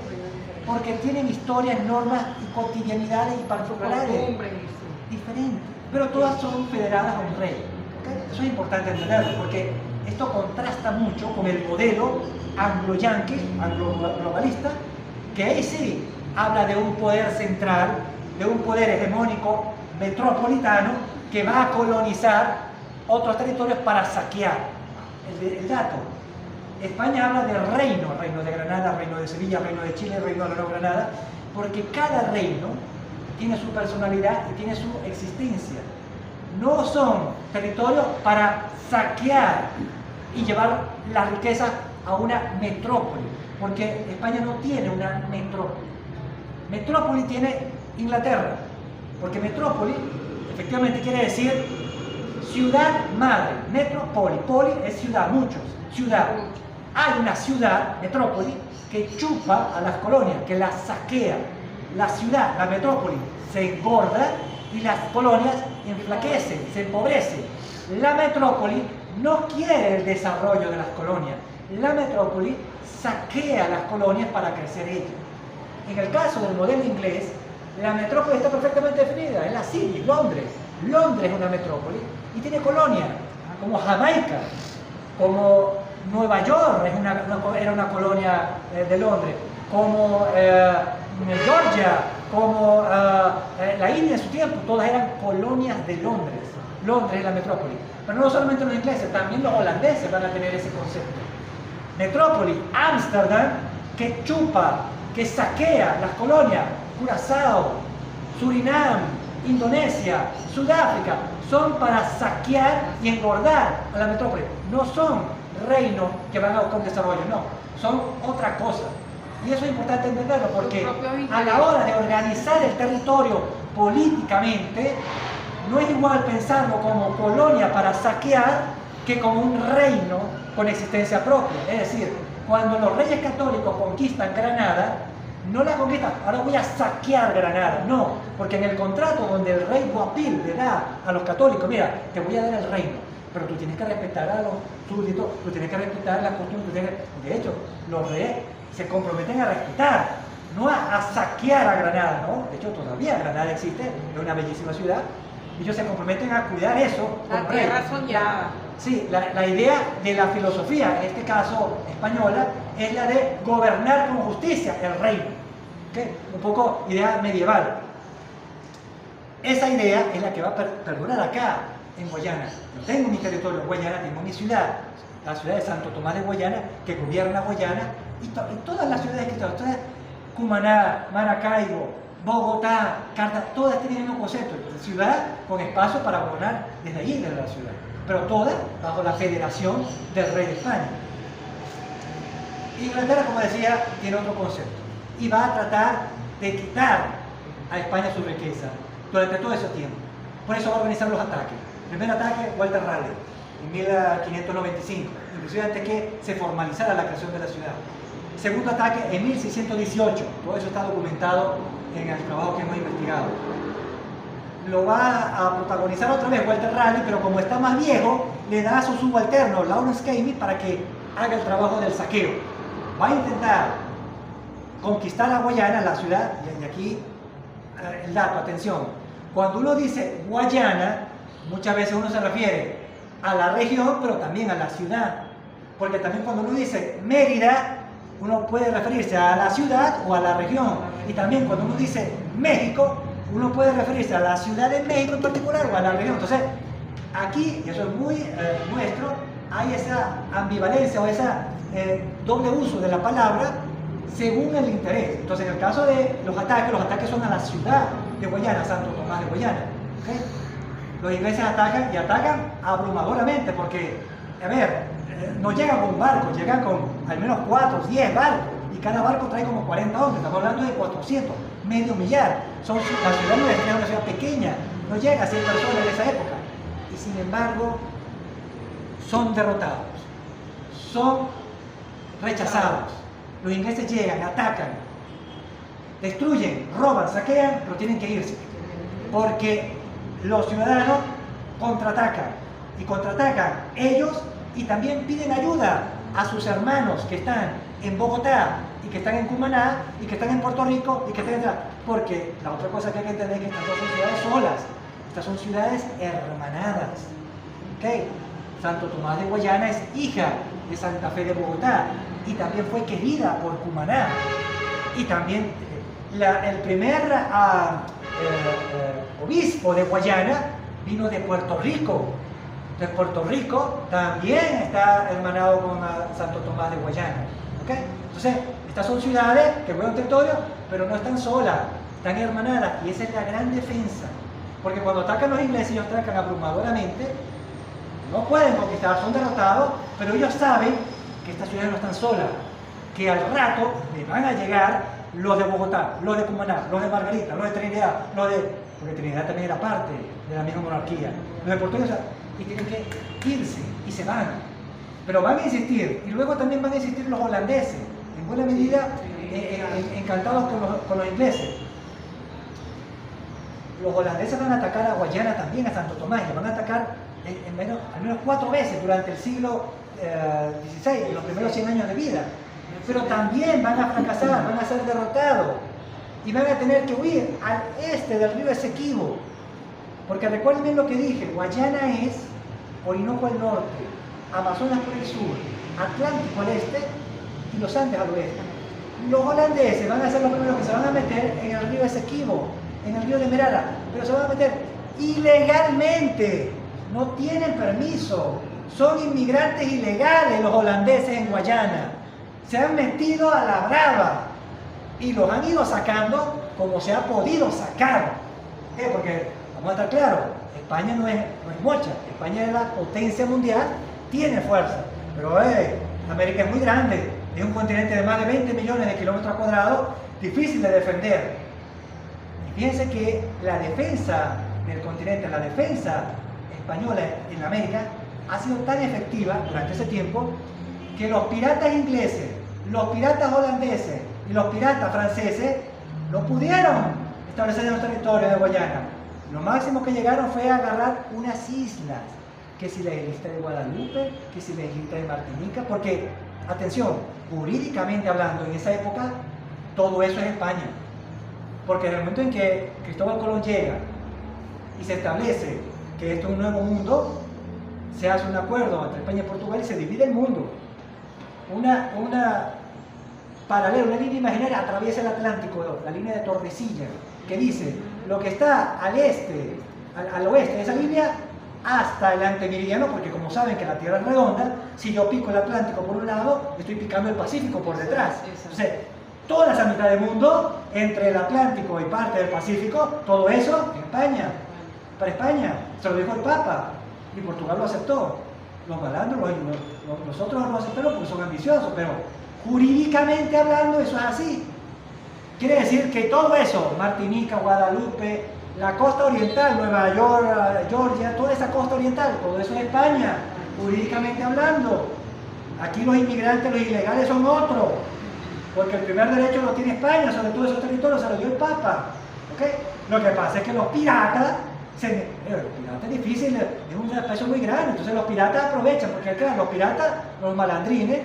porque tienen historias, normas y cotidianidades y particulares diferentes, pero todas son federadas a un rey. ¿Okay? Eso es importante entenderlo, porque esto contrasta mucho con el modelo anglo-yanqui, anglo-globalista, que ahí sí habla de un poder central, de un poder hegemónico metropolitano que va a colonizar otros territorios para saquear. El dato: España habla de reino, reino de Granada, reino de Sevilla, reino de Chile, reino de la Nueva Granada, porque cada reino tiene su personalidad y tiene su existencia. No son territorios para saquear y llevar la riqueza a una metrópoli, porque España no tiene una metrópoli. Metrópoli tiene Inglaterra, porque metrópoli efectivamente quiere decir ciudad madre. Metrópoli, poli es ciudad, muchos, ciudad. Hay una ciudad, metrópoli, que chupa a las colonias, que las saquea. La ciudad, la metrópoli, se engorda y las colonias enflaquecen, se empobrecen. La metrópoli no quiere el desarrollo de las colonias. La metrópoli saquea las colonias para crecer ella. En el caso del modelo inglés, la metrópoli está perfectamente definida, es la City, Londres. Londres es una metrópoli y tiene colonias, como Jamaica, como Nueva York era una colonia de Londres, como Georgia, como la India en su tiempo, todas eran colonias de Londres. Londres es la metrópoli. Pero no solamente los ingleses, también los holandeses van a tener ese concepto. Metrópoli, Ámsterdam, que chupa, que saquea las colonias, Curazao, Surinam, Indonesia, Sudáfrica, son para saquear y engordar a la metrópoli. No son reinos que van a buscar un desarrollo, no, son otra cosa. Y eso es importante entenderlo, porque a la hora de organizar el territorio políticamente, no es igual pensarlo como colonia para saquear que como un reino con existencia propia. Es decir, cuando los reyes católicos conquistan Granada, no la conquistan, ahora voy a saquear Granada, no, porque en el contrato donde el rey Boabdil le da a los católicos, mira, te voy a dar el reino, pero tú tienes que respetar a los súbditos, tú tienes que respetar las costumbres, de hecho, los reyes se comprometen a respetar, no a saquear a Granada, ¿no? De hecho, todavía Granada existe, es una bellísima ciudad, y ellos se comprometen a cuidar eso. La tierra soñada. Sí, la idea de la filosofía, en este caso española, es la de gobernar con justicia el reino. ¿Okay? Un poco idea medieval. Esa idea es la que va a perdurar acá, en Guayana. Yo tengo mi territorio en Guayana, tengo mi ciudad, la ciudad de Santo Tomás de Guayana, que gobierna Guayana, y todas las ciudades que están, Cumaná, Maracaibo, Bogotá, Cartagena, todas tienen el mismo concepto, ciudad con espacio para gobernar desde allí, desde la ciudad, pero todas bajo la federación del rey de España. Inglaterra, como decía, tiene otro concepto y va a tratar de quitar a España su riqueza durante todo ese tiempo. Por eso va a organizar los ataques. El primer ataque, Walter Raleigh, en 1595, inclusive antes que se formalizara la creación de la ciudad. Segundo ataque en 1618, todo eso está documentado en el trabajo que hemos investigado. Lo va a protagonizar otra vez Walter Raleigh, pero como está más viejo, le da a su subalterno, Lawrence Kane, para que haga el trabajo del saqueo. Va a intentar conquistar a Guayana, la ciudad, y aquí el dato, atención. Cuando uno dice Guayana, muchas veces uno se refiere a la región, pero también a la ciudad. Porque también cuando uno dice Mérida, uno puede referirse a la ciudad o a la región. Y también cuando uno dice México, uno puede referirse a la ciudad de México en particular o a la región. Entonces, aquí, y eso es muy nuestro, hay esa ambivalencia o ese doble uso de la palabra según el interés. Entonces, en el caso de los ataques son a la ciudad de Guayana, Santo Tomás de Guayana. ¿Okay? Los ingleses atacan y atacan abrumadoramente porque, a ver, no llegan con barcos, llegan con al menos 4 o 10 barcos y cada barco trae como 40 hombres, estamos hablando de 400, medio millar. La ciudad no es una ciudad pequeña, no llega a 100 personas en esa época y sin embargo son derrotados, son rechazados. Los ingleses llegan, atacan destruyen, roban, saquean, pero tienen que irse. Porque los ciudadanos contraatacan. Y contraatacan ellos y también piden ayuda a sus hermanos que están en Bogotá y que están en Cumaná y que están en Puerto Rico y que están en... Porque la otra cosa que hay que entender es que estas no son ciudades solas. Estas son ciudades hermanadas. ¿Okay? Santo Tomás de Guayana es hija de Santa Fe de Bogotá y también fue querida por Cumaná. Y también el primer obispo de Guayana vino de Puerto Rico. De Puerto Rico también está hermanado con Santo Tomás de Guayana. ¿Okay? Entonces, estas son ciudades que juegan territorio, pero no están solas, están hermanadas. Y esa es la gran defensa. Porque cuando atacan los ingleses, ellos atacan abrumadoramente. No pueden conquistar, son derrotados, pero ellos saben que estas ciudades no están solas, que al rato les van a llegar los de Bogotá, los de Cumaná, los de Margarita, los de Trinidad, porque Trinidad también era parte de la misma monarquía, los de Puerto Rico, y tienen que irse, y se van. Pero van a insistir, y luego también van a insistir los holandeses, en buena medida encantados con los ingleses. Los holandeses van a atacar a Guayana también, a Santo Tomás, y van a atacar al menos 4 veces durante el siglo XVI, los primeros 100 años de vida. Pero también van a fracasar, van a ser derrotados y van a tener que huir al este del río Esequibo. Porque recuerden bien lo que dije, Guayana es Orinoco al norte, Amazonas por el sur, Atlántico al este y los Andes al oeste. Los holandeses van a ser los primeros que se van a meter en el río Esequibo, en el río de Merara, pero se van a meter ilegalmente. No tienen permiso, son inmigrantes ilegales los holandeses en Guayana. Se han metido a la brava y los han ido sacando como se ha podido sacar. Porque, vamos a estar claros, España no es mocha, España es la potencia mundial, tiene fuerza, pero América es muy grande, es un continente de más de 20 millones de kilómetros cuadrados, difícil de defender. Y fíjense que la defensa del continente, la defensa española en América ha sido tan efectiva durante ese tiempo que los piratas ingleses, los piratas holandeses y los piratas franceses no pudieron establecer en los territorios de Guayana. Lo máximo que llegaron fue a agarrar unas islas, que si la islita de Guadalupe, que si la islita de Martinica, porque, atención, jurídicamente hablando, en esa época todo eso es España. Porque en el momento en que Cristóbal Colón llega y se establece que esto es un nuevo mundo, se hace un acuerdo entre España y Portugal y se divide el mundo. Una paralela, una línea imaginaria atraviesa el Atlántico, la línea de Tordesillas, que dice lo que está al este, al oeste de esa línea, hasta el antemeridiano, porque como saben que la Tierra es redonda, si yo pico el Atlántico por un lado, estoy picando el Pacífico por detrás. Entonces, toda esa mitad del mundo, entre el Atlántico y parte del Pacífico, todo eso en España, para España, se lo dijo el Papa, y Portugal lo aceptó. Los malandros, los otros no lo aceptaron porque son ambiciosos, pero jurídicamente hablando eso es así. Quiere decir que todo eso, Martinica, Guadalupe, la costa oriental, Nueva York, Georgia, toda esa costa oriental, todo eso es España, jurídicamente hablando. Aquí los inmigrantes, los ilegales son otros, porque el primer derecho lo tiene España, sobre todo esos territorios se lo dio el Papa. ¿Okay? Lo que pasa es que los piratas, los piratas es difícil, es un espacio muy grande, entonces los piratas aprovechan, porque claro, los piratas, los malandrines,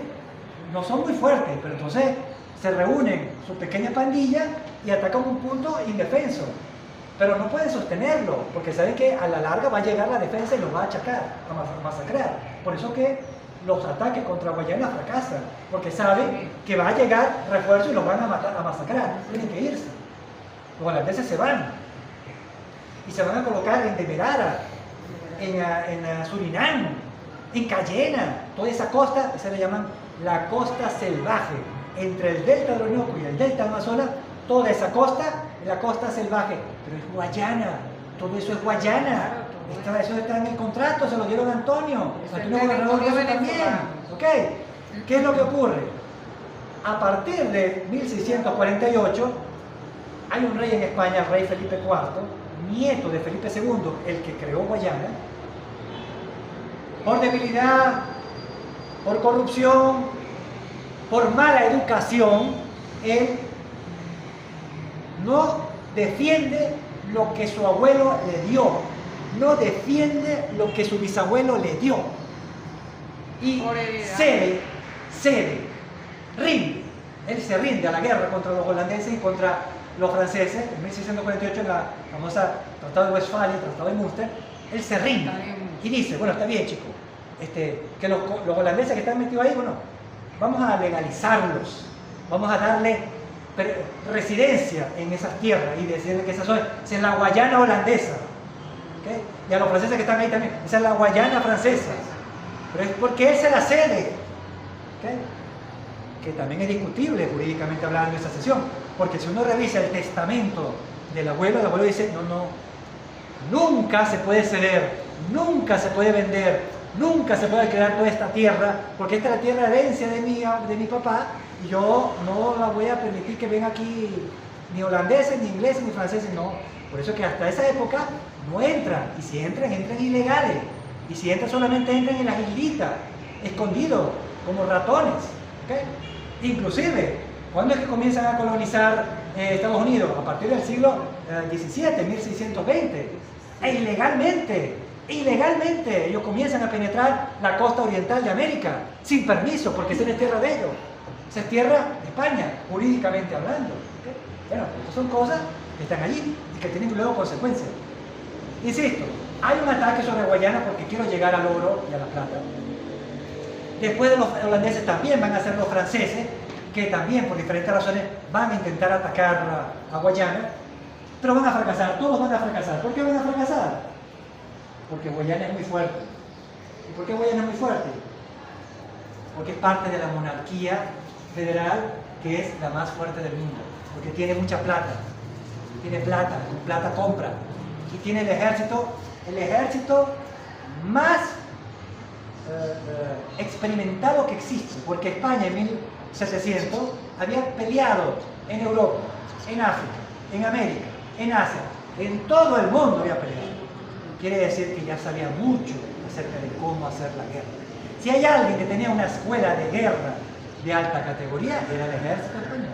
no son muy fuertes, pero entonces se reúnen su pequeña pandilla y atacan un punto indefenso. Pero no pueden sostenerlo, porque saben que a la larga va a llegar la defensa y los va a achacar, a masacrar. Por eso que los ataques contra Guayana fracasan, porque saben que va a llegar refuerzo y los van a matar, a masacrar. Tienen que irse. Los holandeses se van. Y se van a colocar en Demerara, en Surinam, en Cayena, toda esa costa, se le llaman la costa salvaje, entre el delta del Orinoco y el delta del Amazonas, toda esa costa es la costa salvaje, pero es Guayana, todo eso es Guayana, eso está en el contrato, se lo dieron a Antonio Gobernador de eso también, ¿ok? ¿Qué es lo que ocurre? A partir de 1648, hay un rey en España, el rey Felipe IV, nieto de Felipe II, el que creó Guayana. Por debilidad, por corrupción, por mala educación, él no defiende lo que su abuelo le dio, no defiende lo que su bisabuelo le dio. Y cede, rinde. Él se rinde a la guerra contra los holandeses y contra los franceses. En 1648, en la famosa Tratado de Westfalia, Tratado de Münster, él se rinde y dice, bueno, está bien, chicos, que los holandeses que están metidos ahí, bueno, vamos a legalizarlos, vamos a darle residencia en esas tierras y decirle que esa es la Guayana holandesa. ¿Okay? Y a los franceses que están ahí también, esa es la Guayana francesa. Pero es porque él se la cede. ¿Okay? Que también es discutible jurídicamente hablando en esa sesión. Porque si uno revisa el testamento del abuelo, el abuelo dice, no, nunca se puede ceder, nunca se puede vender, nunca se puede quedar toda esta tierra, porque esta es la tierra de herencia de mi papá, y yo no la voy a permitir que vengan aquí ni holandeses, ni ingleses, ni franceses, no. Por eso que hasta esa época no entran, y si entran, entran ilegales, y si entran solamente entran en las islitas, escondidos, como ratones. ¿Okay? Inclusive, ¿cuándo es que comienzan a colonizar Estados Unidos? A partir del siglo XVII, 1620, e ilegalmente ellos comienzan a penetrar la costa oriental de América, sin permiso, porque esa es tierra de ellos, esa es tierra de España, jurídicamente hablando. ¿Okay? Bueno, estas son cosas que están allí y que tienen luego consecuencias. Insisto, hay un ataque sobre Guayana porque quiero llegar al oro y a la plata. Después de los holandeses también van a ser los franceses, que también por diferentes razones van a intentar atacar a Guayana, pero van a fracasar, todos van a fracasar. ¿Por qué van a fracasar? Porque Guayana es muy fuerte. ¿Y por qué Guayana es muy fuerte? Porque es parte de la monarquía federal que es la más fuerte del mundo, porque tiene mucha plata, tiene plata, con plata compra, y tiene el ejército más experimentado que existe, porque España en 1700 había peleado en Europa, en África, en América, en Asia, en todo el mundo había peleado. Quiere decir que ya sabía mucho acerca de cómo hacer la guerra. Si hay alguien que tenía una escuela de guerra de alta categoría, era el ejército español.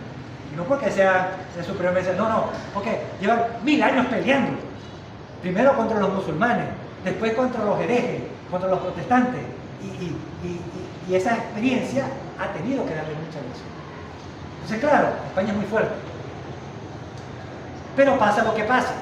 Y no porque sea de supremacía, no, porque llevan 1000 años peleando. Primero contra los musulmanes, después contra los herejes, contra los protestantes. Y esa experiencia ha tenido que darle mucha luz. Entonces, claro, España es muy fuerte. Pero pasa lo que pasa.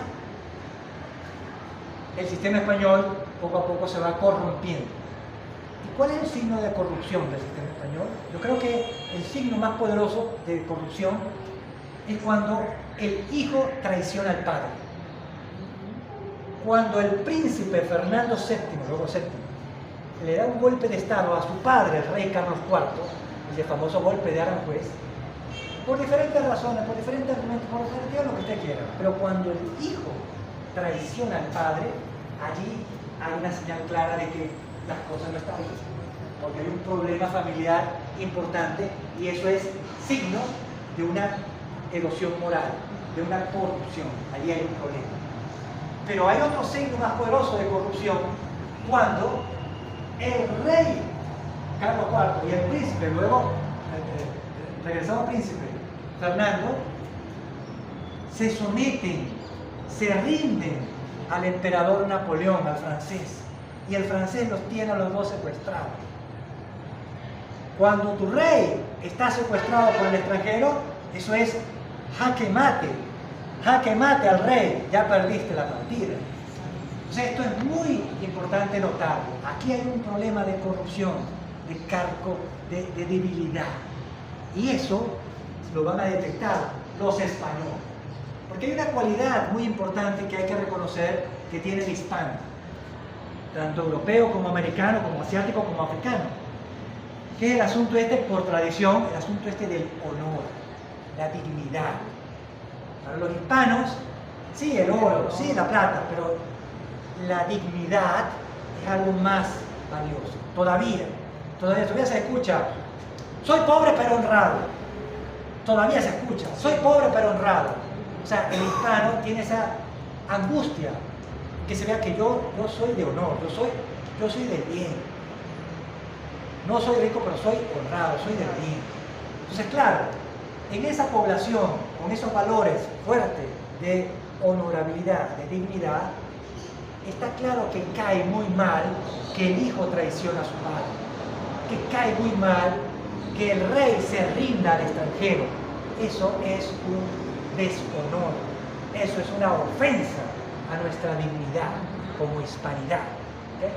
El sistema español poco a poco se va corrompiendo. ¿Y cuál es el signo de corrupción del sistema español? Yo creo que el signo más poderoso de corrupción es cuando el hijo traiciona al padre. Cuando el príncipe Fernando VII, luego VII, le da un golpe de estado a su padre, el rey Carlos IV, el famoso golpe de Aranjuez, por diferentes razones, por diferentes argumentos, por lo que usted quiera. Pero cuando el hijo traiciona al padre, allí hay una señal clara de que las cosas no están bien, porque hay un problema familiar importante y eso es signo de una erosión moral, de una corrupción. Allí hay un problema. Pero hay otro signo más poderoso de corrupción cuando el rey Carlos IV y el príncipe, luego regresado príncipe Fernando, se someten, se rinden al emperador Napoleón, al francés, y el francés los tiene a los dos secuestrados. Cuando tu rey está secuestrado por el extranjero, eso es jaque mate al rey, ya perdiste la partida. Entonces esto es muy importante notarlo. Aquí hay un problema de corrupción, de cargo, de debilidad. Y eso lo van a detectar los españoles. Porque hay una cualidad muy importante que hay que reconocer que tiene el hispano, tanto europeo como americano, como asiático, como africano, que es el asunto este por tradición, el asunto este del honor, la dignidad. Para los hispanos, sí el oro, sí la plata, pero la dignidad es algo más valioso. Todavía se escucha, soy pobre pero honrado. Todavía se escucha, soy pobre pero honrado. O sea, el hispano tiene esa angustia, que se vea que yo soy de honor, yo soy de bien. No soy rico, pero soy honrado, soy de bien. Entonces, claro, en esa población, con esos valores fuertes de honorabilidad, de dignidad, está claro que cae muy mal que el hijo traiciona a su padre, que cae muy mal que el rey se rinda al extranjero. Eso es un deshonor, eso es una ofensa a nuestra dignidad como hispanidad. ¿Okay?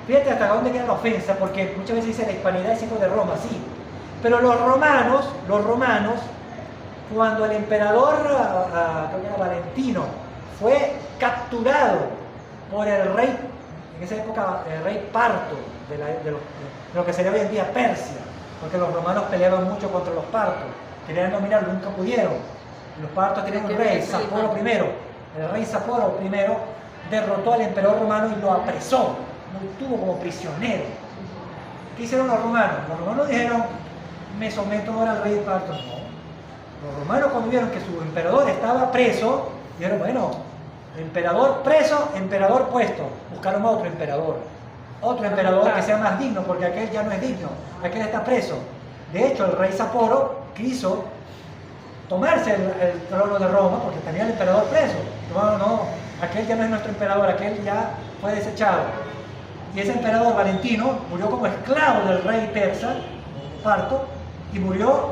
Fíjate hasta dónde queda la ofensa, porque muchas veces dice la hispanidad es hijo de Roma, sí. Pero los romanos, cuando el emperador, creo que era Valentino, fue capturado por el rey, en esa época el rey Parto, de lo que sería hoy en día Persia, porque los romanos peleaban mucho contra los partos, querían dominarlo, nunca pudieron. Los partos tenían un rey, Saporo I. El rey Saporo I derrotó al emperador romano y lo apresó, lo tuvo como prisionero. ¿Qué hicieron los romanos? Los romanos dijeron, me someto ahora al rey de Parto. No. Los romanos, cuando vieron que su emperador estaba preso, dijeron, bueno, emperador preso, emperador puesto. Buscaron a otro emperador que sea más digno, porque aquel ya no es digno, aquel está preso. De hecho, el rey Saporo quiso tomarse el trono de Roma porque tenía el emperador preso. No, aquel ya no es nuestro emperador, aquel ya fue desechado. Y ese emperador Valentino murió como esclavo del rey persa, Parto, y murió,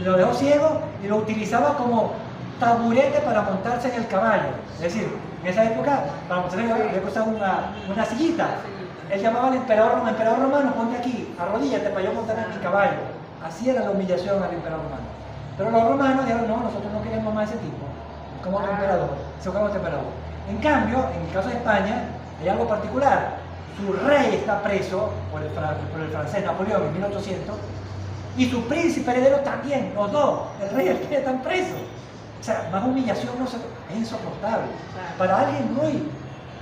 lo dejó ciego y lo utilizaba como taburete para montarse en el caballo. Es decir, en esa época, para montarse en el caballo, había que usar una sillita. Él llamaba al emperador romano, ponte aquí, arrodíllate para yo montarme en mi caballo. Así era la humillación al emperador romano. Pero los romanos dijeron, no, nosotros no queremos más ese tipo, como otro emperador, se buscaba otro emperador. En cambio, en el caso de España, hay algo particular. Su rey está preso por el francés Napoleón en 1800, y su príncipe heredero también, los dos, el rey y el rey están presos. O sea, más humillación es insoportable. Para alguien muy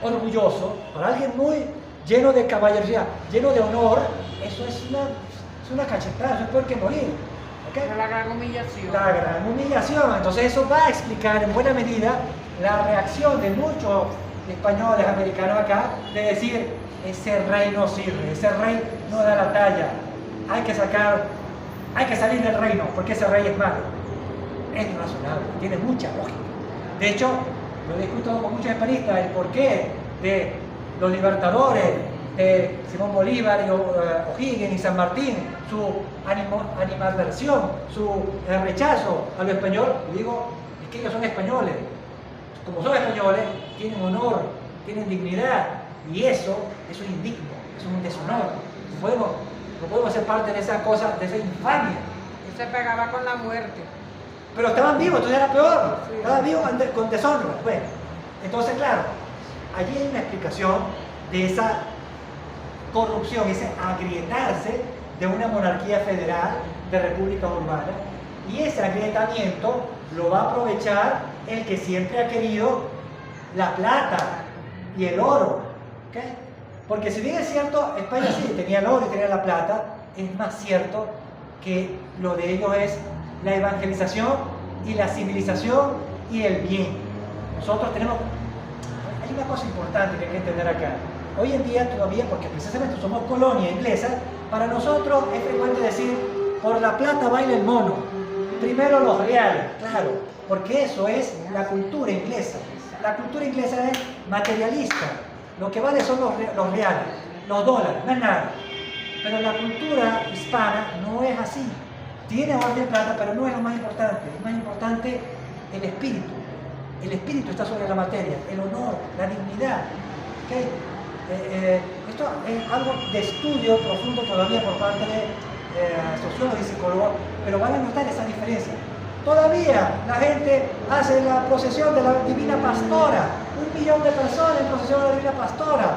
orgulloso, para alguien muy lleno de caballería, lleno de honor, eso es una cachetada, eso es peor que morir. ¿Okay? La gran humillación. La gran humillación. Entonces eso va a explicar en buena medida la reacción de muchos españoles, americanos acá, de decir, ese rey no sirve, ese rey no da la talla, hay que salir del reino, porque ese rey es malo. Es razonable, tiene mucha lógica. De hecho, lo he discutido con muchos hispanistas, el porqué de los libertadores, de Simón Bolívar y O'Higgins y San Martín, su animadversión, su rechazo a lo español. Y digo, es que ellos son españoles. Como son españoles, tienen honor, tienen dignidad, y eso es un indigno, es un deshonor. No podemos ser parte de esa cosa, de esa infamia. Y se pegaba con la muerte. Pero estaban vivos, entonces era peor. Estaban vivos con deshonra. Bueno, entonces, claro, allí hay una explicación de esa corrupción, ese agrietarse de una monarquía federal de repúblicas urbanas, y ese agrietamiento lo va a aprovechar el que siempre ha querido la plata y el oro. ¿Okay? Porque si bien es cierto, España sí tenía el oro y tenía la plata, es más cierto que lo de ellos es la evangelización y la civilización y el bien. Nosotros tenemos... Hay una cosa importante que hay que entender acá. Hoy en día todavía, porque precisamente somos colonia inglesa, para nosotros es frecuente decir, por la plata baila el mono. Primero los reales, claro, porque eso es la cultura inglesa. La cultura inglesa es materialista. Lo que vale son los reales, los dólares, no es nada. Pero la cultura hispana no es así. Tiene oro de plata, pero no es lo más importante. Es más importante el espíritu. El espíritu está sobre la materia, el honor, la dignidad. ¿Okay? Esto es algo de estudio profundo todavía por parte de sociólogos y psicólogos, pero van a notar esa diferencia. Todavía la gente hace la procesión de la Divina Pastora, 1 millón de personas en procesión de la Divina Pastora,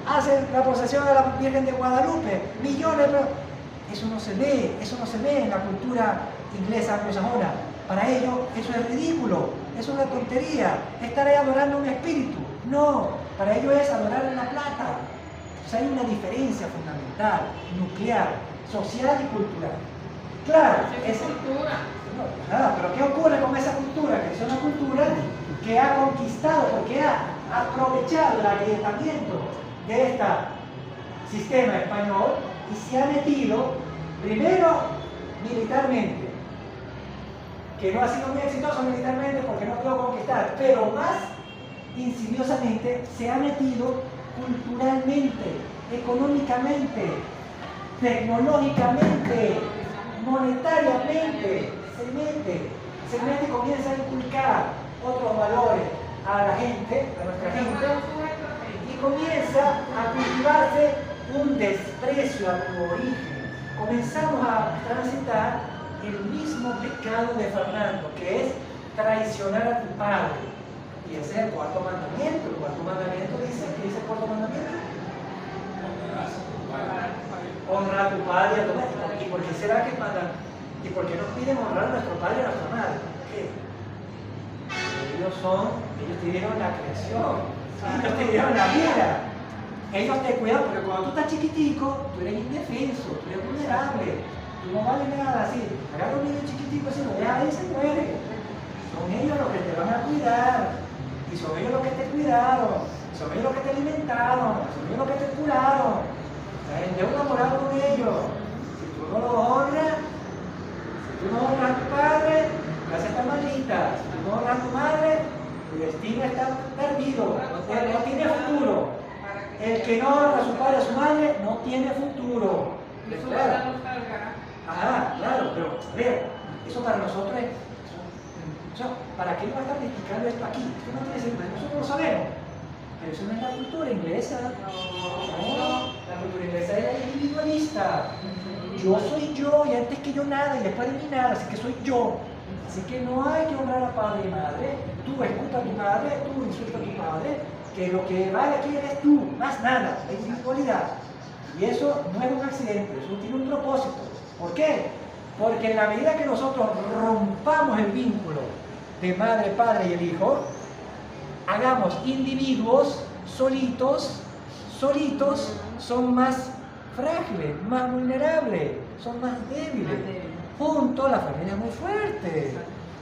hacen la procesión de la Virgen de Guadalupe, millones de... Eso no se ve en la cultura inglesa anglosajona. Para ellos eso es ridículo, eso es una tontería, estar ahí adorando un espíritu. No, para ellos es adorar en la plata. O sea, hay una diferencia fundamental, nuclear, social y cultural. Claro, es cultura. Nada, pero ¿qué ocurre con esa cultura? Que es una cultura que ha conquistado, porque ha aprovechado el agrietamiento de este sistema español y se ha metido primero militarmente, que no ha sido muy exitoso militarmente porque no pudo conquistar, pero más insidiosamente se ha metido culturalmente, económicamente, tecnológicamente, monetariamente, se mete y comienza a inculcar otros valores a la gente, a nuestra gente, y comienza a cultivarse un desprecio a tu origen. Comenzamos a transitar el mismo pecado de Fernando, que es traicionar a tu padre. Y ese es el cuarto mandamiento. El cuarto mandamiento dice, ¿qué dice el cuarto mandamiento? Honra a tu padre y a tu madre. ¿Y por qué será que mandan? ¿Y por qué nos piden honrar a nuestro padre y a nuestra madre? ¿Por qué? Ellos te dieron la creación, ellos te dieron la vida, ellos te cuidan, pero cuando tú estás chiquitico, tú eres indefenso, tú eres vulnerable, tú no vales nada así. Agarra un niño chiquitico así, no deja ahí, se muere. Son ellos los que te van a cuidar, y son ellos los que te cuidaron, son ellos los que te alimentaron, son ellos los que te curaron. Debes enamorar con ellos. Si tú no los honras, si tú no honras a tu padre, tu casa está maldita. Si tú no honras a tu madre, tu destino está perdido. No tiene futuro. El que no honra a su padre y a su madre no tiene futuro. Claro. Ah, claro, pero a ver, eso para nosotros es. ¿Para qué no va a estar explicando esto aquí? Esto no tiene sentido, nosotros lo sabemos. Pero eso no es la cultura inglesa. No, la cultura inglesa es individualista. Yo soy yo, y antes que yo nada, y después de mí nada, así que soy yo. Así que no hay que honrar a padre y madre. Tú escucha a tu padre, tú insulta a tu padre, que lo que vale aquí eres tú, más nada, la individualidad. Y eso no es un accidente, eso tiene un propósito. ¿Por qué? Porque en la medida que nosotros rompamos el vínculo de madre, padre y el hijo, hagamos individuos solitos, son más frágiles, más vulnerables, son más débiles. Juntos la familia es muy fuerte,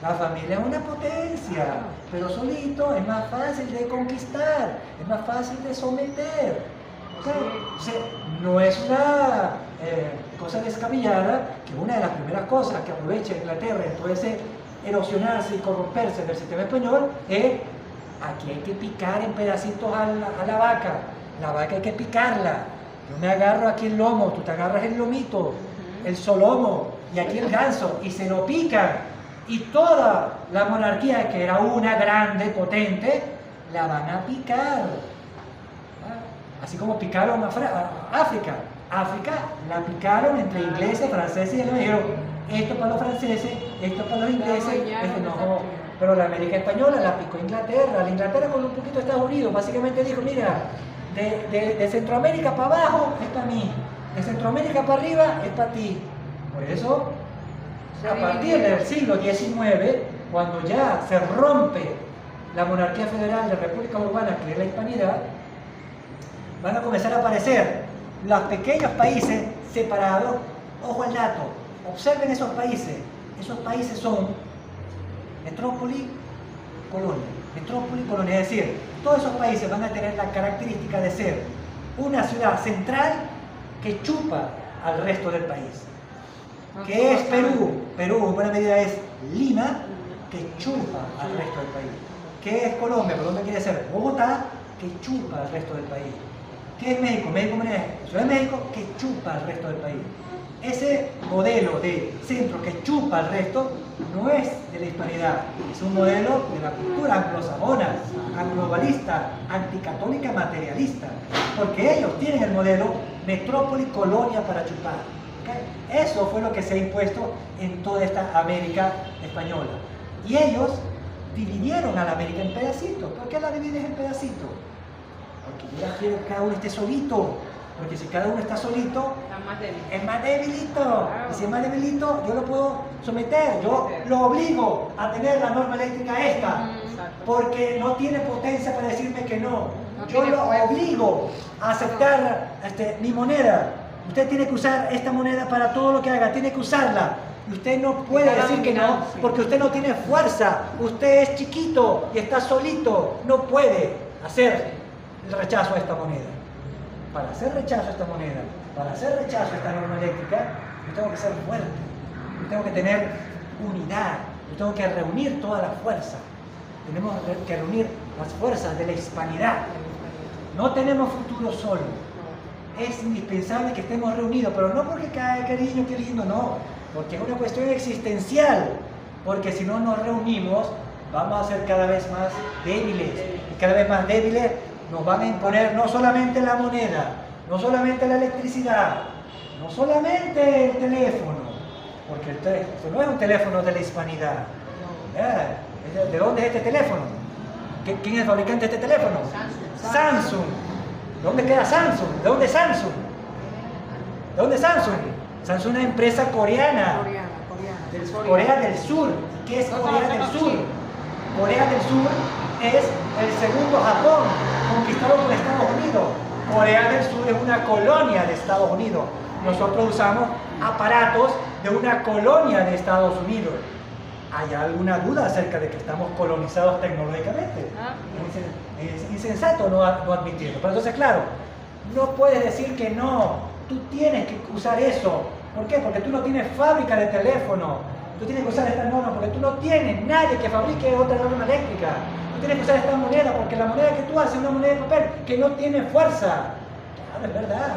la familia es una potencia, pero solito es más fácil de conquistar, es más fácil de someter. O sea, no es una cosa descabellada que una de las primeras cosas que aprovecha Inglaterra en todo ese erosionarse y corromperse del sistema español es: aquí hay que picar en pedacitos a la vaca hay que picarla. Yo me agarro aquí el lomo, tú te agarras el lomito, el solomo, y aquí el ganso, y se lo pican. Y toda la monarquía, que era una grande, potente, la van a picar. Así como picaron a África. África la picaron entre ingleses, franceses, y alemanes. Dijeron, esto para los franceses, esto para los ingleses, esto no. Pero la América española la picó Inglaterra. La Inglaterra con un poquito de Estados Unidos. Básicamente dijo, mira, de Centroamérica para abajo es para mí, de Centroamérica para arriba es para ti. Por eso, a partir del siglo XIX, cuando ya se rompe la monarquía federal de repúblicas urbanas, que es la hispanidad, van a comenzar a aparecer los pequeños países separados. Ojo al dato, observen esos países son metrópoli, colonia, es decir, todos esos países van a tener la característica de ser una ciudad central que chupa al resto del país. ¿Qué es Perú? Perú en buena medida es Lima, que chupa al resto del país. ¿Qué es Colombia? Colombia quiere ser Bogotá, que chupa al resto del país. ¿Qué es México? México es Ciudad de México, que chupa al resto del país. Ese modelo de centro que chupa al resto no es de la hispanidad, es un modelo de la cultura anglosajona, anglobalista, anticatólica, materialista, porque ellos tienen el modelo metrópoli, colonia para chupar. ¿Okay? Eso fue lo que se ha impuesto en toda esta América española. Y ellos dividieron a la América en pedacitos. ¿Por qué la divides en pedacitos? Porque yo quiero que cada uno esté solito. Porque si cada uno está solito, es más debilito. Claro. Y si es más debilito, yo lo puedo someter. Yo lo obligo a tener la norma eléctrica esta. Porque no tiene potencia para decirme que no. Yo lo obligo a aceptar mi moneda. Usted tiene que usar esta moneda para todo lo que haga. Tiene que usarla. Y usted no puede decir que no, porque usted no tiene fuerza. Usted es chiquito y está solito. No puede hacer el rechazo a esta moneda. Para hacer rechazo a esta moneda, para hacer rechazo a esta norma eléctrica, yo tengo que ser fuerte, yo tengo que tener unidad, Yo tengo que reunir toda la fuerza. Tenemos que reunir las fuerzas de la hispanidad. No tenemos futuro solo. Es indispensable que estemos reunidos, pero no porque cae cariño, qué lindo, no. Porque es una cuestión existencial. Porque si no nos reunimos, vamos a ser cada vez más débiles. Y cada vez más débiles nos van a imponer no solamente la moneda, no solamente la electricidad, no solamente el teléfono, porque esto no es un teléfono de la hispanidad. ¿De dónde es este teléfono? ¿Quién es el fabricante de este teléfono? Samsung. ¿Dónde queda Samsung? ¿De dónde es Samsung? ¿De dónde es Samsung? Samsung es una empresa coreana. Corea del Sur. ¿Qué es Corea del Sur? Corea del Sur es el segundo Japón conquistado por Estados Unidos. Corea del Sur es una colonia de Estados Unidos. Nosotros usamos aparatos de una colonia de Estados Unidos. ¿Hay alguna duda acerca de que estamos colonizados tecnológicamente? Es insensato no admitirlo. Pero entonces, claro, no puedes decir que no. Tú tienes que usar eso. ¿Por qué? Porque tú no tienes fábrica de teléfono. Tú tienes que usar esta norma porque tú no tienes nadie que fabrique otra norma eléctrica. Tú tienes que usar esta moneda porque la moneda que tú haces es una moneda de papel que no tiene fuerza. Claro, es verdad,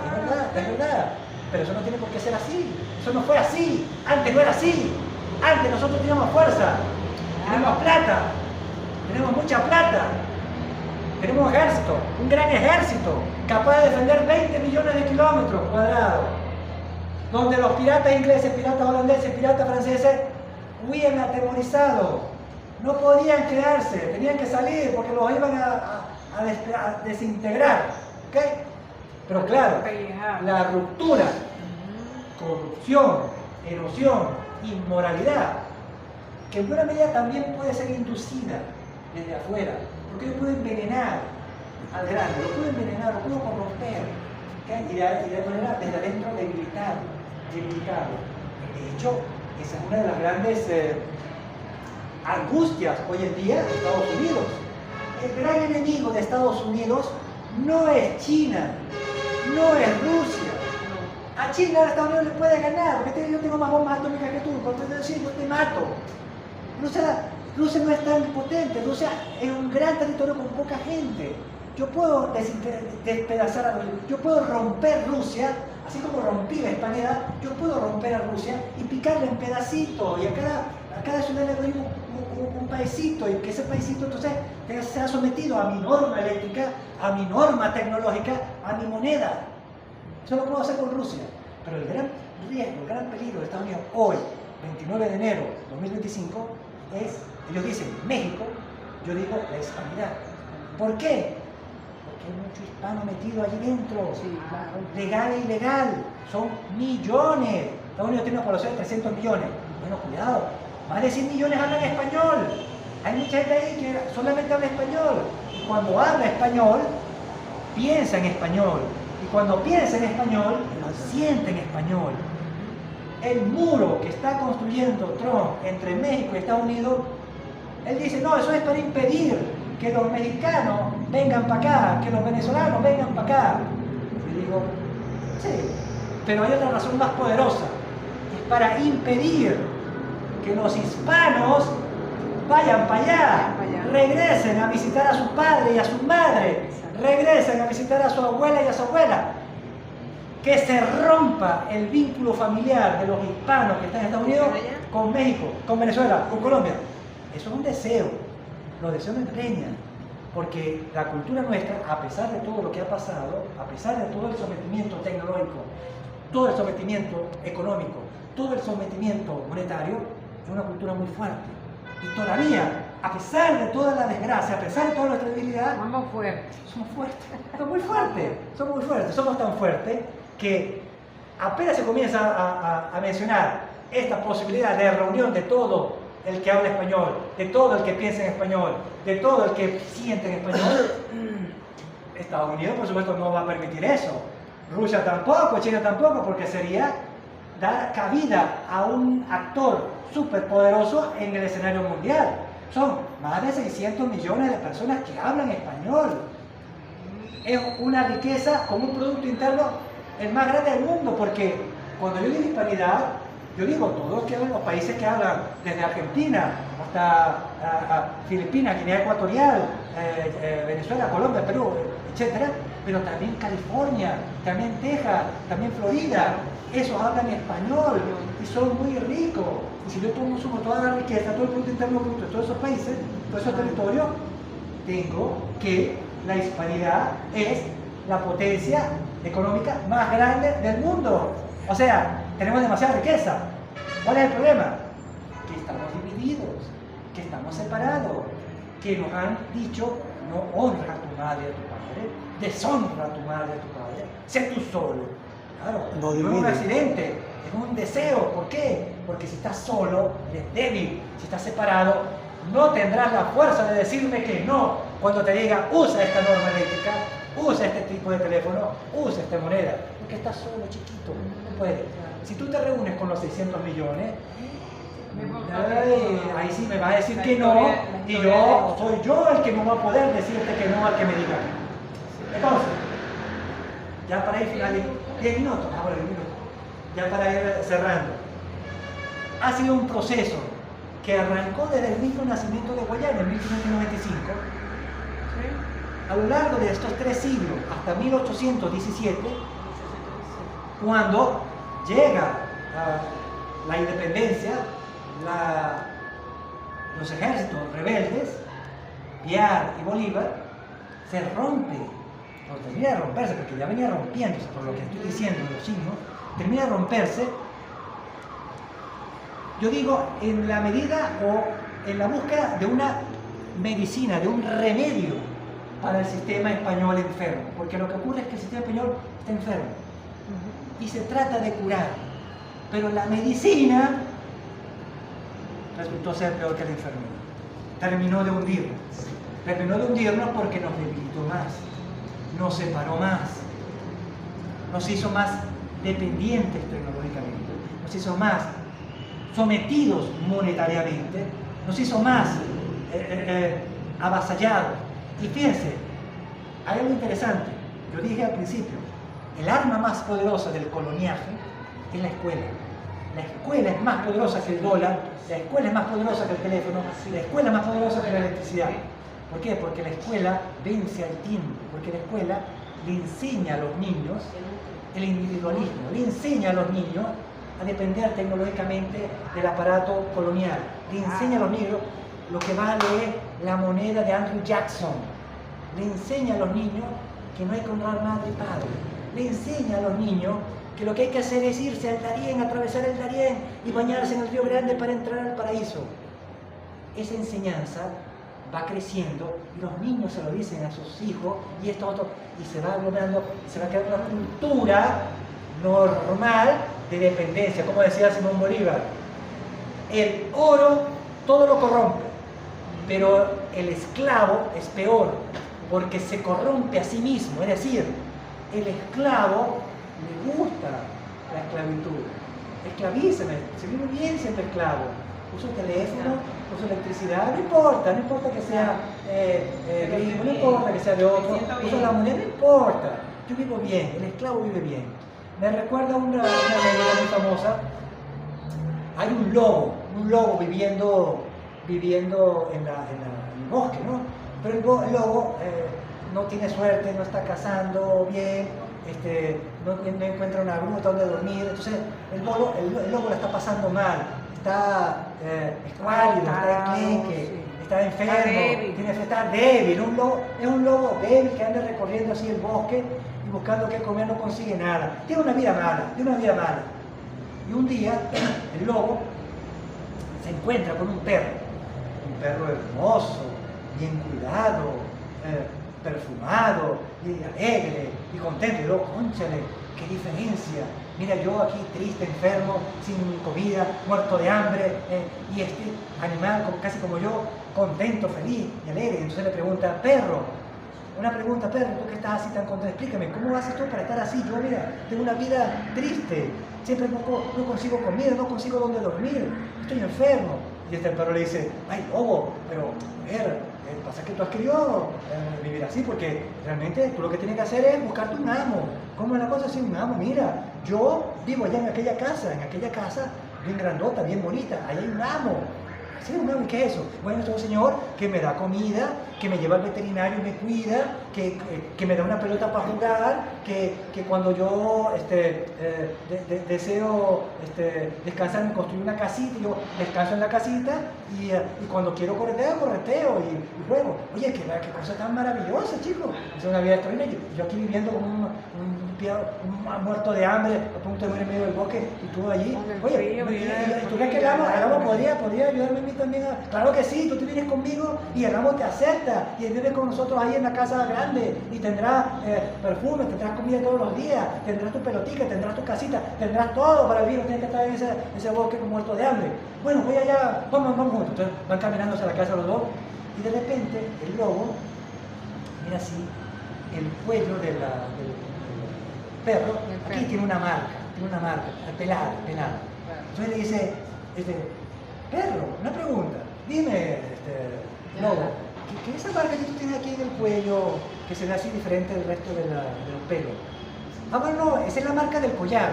es verdad. Pero eso no tiene por qué ser así. Eso no fue así. Antes no era así. Antes nosotros teníamos fuerza, tenemos plata, tenemos mucha plata, tenemos ejército, un gran ejército, capaz de defender 20 millones de kilómetros cuadrados, donde los piratas ingleses, piratas holandeses, piratas franceses huían atemorizados, no podían quedarse, tenían que salir porque los iban a desintegrar, ¿ok? Pero claro, la ruptura, corrupción, erosión, inmoralidad, que en buena medida también puede ser inducida desde afuera, porque lo puede envenenar al grande, lo puede envenenar, lo puede corromper, ¿okay? y de manera desde adentro debilitarlo. De hecho, esa es una de las grandes angustias hoy en día de Estados Unidos. El gran enemigo de Estados Unidos no es China, no es Rusia. A China, a Estados Unidos le puede ganar, porque yo tengo más bombas atómicas que tú, entonces decir, yo te mato. Rusia no es tan potente, Rusia es un gran territorio con poca gente. Yo puedo despedazar a Rusia, yo puedo romper Rusia, así como rompí la hispanidad, yo puedo romper a Rusia y picarla en pedacitos, y a cada ciudad le doy un paisito, y que ese paisito entonces sea sometido a mi norma eléctrica, a mi norma tecnológica, a mi moneda. Eso lo puedo hacer con Rusia, pero el gran riesgo, el gran peligro de Estados Unidos hoy, 29 de enero de 2025, es, ellos dicen México, yo digo la hispanidad. ¿Por qué? Porque hay mucho hispano metido allí dentro, legal e ilegal, son millones. Estados Unidos tiene una población de 300 millones. Bueno, cuidado, más de 100 millones hablan español. Hay mucha gente ahí que solamente habla español. Y cuando habla español, piensa en español. Y cuando piensa en español, lo siente en español. El muro que está construyendo Trump entre México y Estados Unidos, él dice, no, eso es para impedir que los mexicanos vengan para acá, que los venezolanos vengan para acá. Y digo, sí, pero hay otra razón más poderosa. Es para impedir que los hispanos vayan para allá, regresen a visitar a su padre y a su madre, regresen a visitar a su abuela y a su abuela. Que se rompa el vínculo familiar de los hispanos que están en Estados Unidos con México, con Venezuela, con Colombia. Eso es un deseo. Los deseos no empreñan. Porque la cultura nuestra, a pesar de todo lo que ha pasado, a pesar de todo el sometimiento tecnológico, todo el sometimiento económico, todo el sometimiento monetario, es una cultura muy fuerte. Y todavía, a pesar de toda la desgracia, a pesar de toda nuestra debilidad, somos fuertes. Somos fuertes, somos muy fuertes, somos muy fuertes, somos tan fuertes que apenas se comienza a mencionar esta posibilidad de reunión de todo el que habla español, de todo el que piensa en español, de todo el que siente en español, Estados Unidos por supuesto no va a permitir eso, Rusia tampoco, China tampoco, porque sería dar cabida a un actor súper poderoso en el escenario mundial. Son más de 600 millones de personas que hablan español. Es una riqueza como un producto interno el más grande del mundo, porque cuando yo digo hispanidad, yo digo todos los países que hablan, desde Argentina hasta Filipinas, Guinea Ecuatorial, Venezuela, Colombia, Perú, etcétera, pero también California, también Texas, también Florida. Esos hablan español y son muy ricos. Y si yo sumo toda la riqueza, todo el Producto Interno Bruto de todos esos países, todos esos territorios, tengo que la hispanidad es la potencia económica más grande del mundo. O sea, tenemos demasiada riqueza. ¿Cuál es el problema? Que estamos divididos, que estamos separados, que nos han dicho: no honra a tu madre y a tu padre, deshonra a tu madre y a tu padre, sé tú solo. Claro, no es un accidente, es un deseo. ¿Por qué? Porque si estás solo, eres débil. Si estás separado, no tendrás la fuerza de decirme que no cuando te diga: usa esta norma eléctrica, usa este tipo de teléfono, usa esta moneda. Porque estás solo, chiquito, no puedes. Si tú te reúnes con los 600 millones, ahí sí me va a decir que no, y yo soy yo el que no va a poder decirte que no al que me diga. Entonces, ya para ir finalizando, 10 minutos, ahora 10 minutos, ya para ir cerrando. Ha sido un proceso que arrancó desde el mismo nacimiento de Guayana en 1595. A lo largo de estos 3 siglos, hasta 1817, cuando llega la independencia, los ejércitos rebeldes, Piar y Bolívar, se rompe, o termina de romperse, porque ya venía rompiéndose, por lo que estoy diciendo, los signos, termina de romperse, yo digo, en la medida o en la búsqueda de una medicina, de un remedio para el sistema español enfermo, porque lo que ocurre es que el sistema español está enfermo y se trata de curar, pero la medicina resultó ser peor que la enfermedad. Terminó de hundirnos porque nos debilitó más, nos separó más, nos hizo más dependientes tecnológicamente, nos hizo más sometidos monetariamente, nos hizo más avasallados. Y fíjense, hay algo interesante. Yo dije al principio, el arma más poderosa del coloniaje es la escuela. La escuela es más poderosa que el dólar, la escuela es más poderosa que el teléfono, la escuela es más poderosa que la electricidad. ¿Por qué? Porque la escuela vence al tiempo, porque la escuela le enseña a los niños el individualismo, le enseña a los niños a depender tecnológicamente del aparato colonial, le enseña a los niños lo que vale la moneda de Andrew Jackson, le enseña a los niños que no hay que honrar madre y padre, le enseña a los niños que lo que hay que hacer es irse al Darién, atravesar el Darién y bañarse en el Río Grande para entrar al paraíso. Esa enseñanza va creciendo y los niños se lo dicen a sus hijos y esto otro, y se va aglomerando, se va creando una cultura normal de dependencia. Como decía Simón Bolívar, el oro todo lo corrompe, pero el esclavo es peor porque se corrompe a sí mismo. Es decir, el esclavo le gusta la esclavitud, esclavíceme, se vive bien siendo esclavo, uso teléfono, uso electricidad, no importa que sea gringo, no importa que sea de otro, uso la moneda, no importa, yo vivo bien, el esclavo vive bien. Me recuerda una leyenda muy famosa. Hay un lobo viviendo en el bosque, ¿no? Pero el lobo no tiene suerte, no está cazando bien, no encuentra una gruta donde dormir, entonces el lobo la está pasando mal, está escuálido, está enclenque, está enfermo, está débil, es un lobo débil que anda recorriendo así el bosque y buscando qué comer, no consigue nada, tiene una vida mala. Y un día el lobo se encuentra con un perro hermoso, bien cuidado, perfumado, y alegre y contento. Y luego, cónchale, qué diferencia. Mira, yo aquí triste, enfermo, sin comida, muerto de hambre, y este animal, casi como yo, contento, feliz y alegre. Entonces le pregunta: perro, tú que estás así tan contento, explícame, ¿cómo haces tú para estar así? Yo, mira, tengo una vida triste, siempre no consigo comida, no consigo dónde dormir, estoy enfermo. Y el perro le dice: ay, lobo, pero a ver, pasa que tú has querido vivir así, porque realmente tú lo que tienes que hacer es buscarte un amo. ¿Cómo es la cosa? Sí, un amo. Mira, yo vivo allá en aquella casa bien grandota, bien bonita, ahí hay un amo. Sí, bueno, ¿qué es eso? Bueno, es un señor que me da comida, que me lleva al veterinario y me cuida, que me da una pelota para jugar, que cuando yo deseo descansar me construye una casita y yo descanso en la casita y cuando quiero correteo y juego. Oye, qué cosa tan maravillosa, chicos. Es una vida extraordinaria. Yo aquí viviendo como un muerto de hambre, a punto de morir en medio del bosque y tú allí. Oye, ¿y tú crees que el amo podría ayudarme a mí también? Claro que sí, tú te vienes conmigo y el amo te acepta y él vive con nosotros ahí en la casa grande y tendrás perfume, tendrás comida todos los días, tendrás tu pelotica, tendrás tu casita, tendrás todo para vivir, no tienes que estar en ese bosque muerto de hambre. Bueno, voy allá, vamos juntos. Entonces van caminando hacia la casa los dos y de repente el lobo mira así el cuello del perro, aquí tiene una marca, pelada. Entonces le dice, perro, una pregunta, dime, lobo, ¿qué es esa marca que tú tienes aquí en el cuello que se ve así diferente del resto de los pelos? Ah, bueno, no, esa es la marca del collar.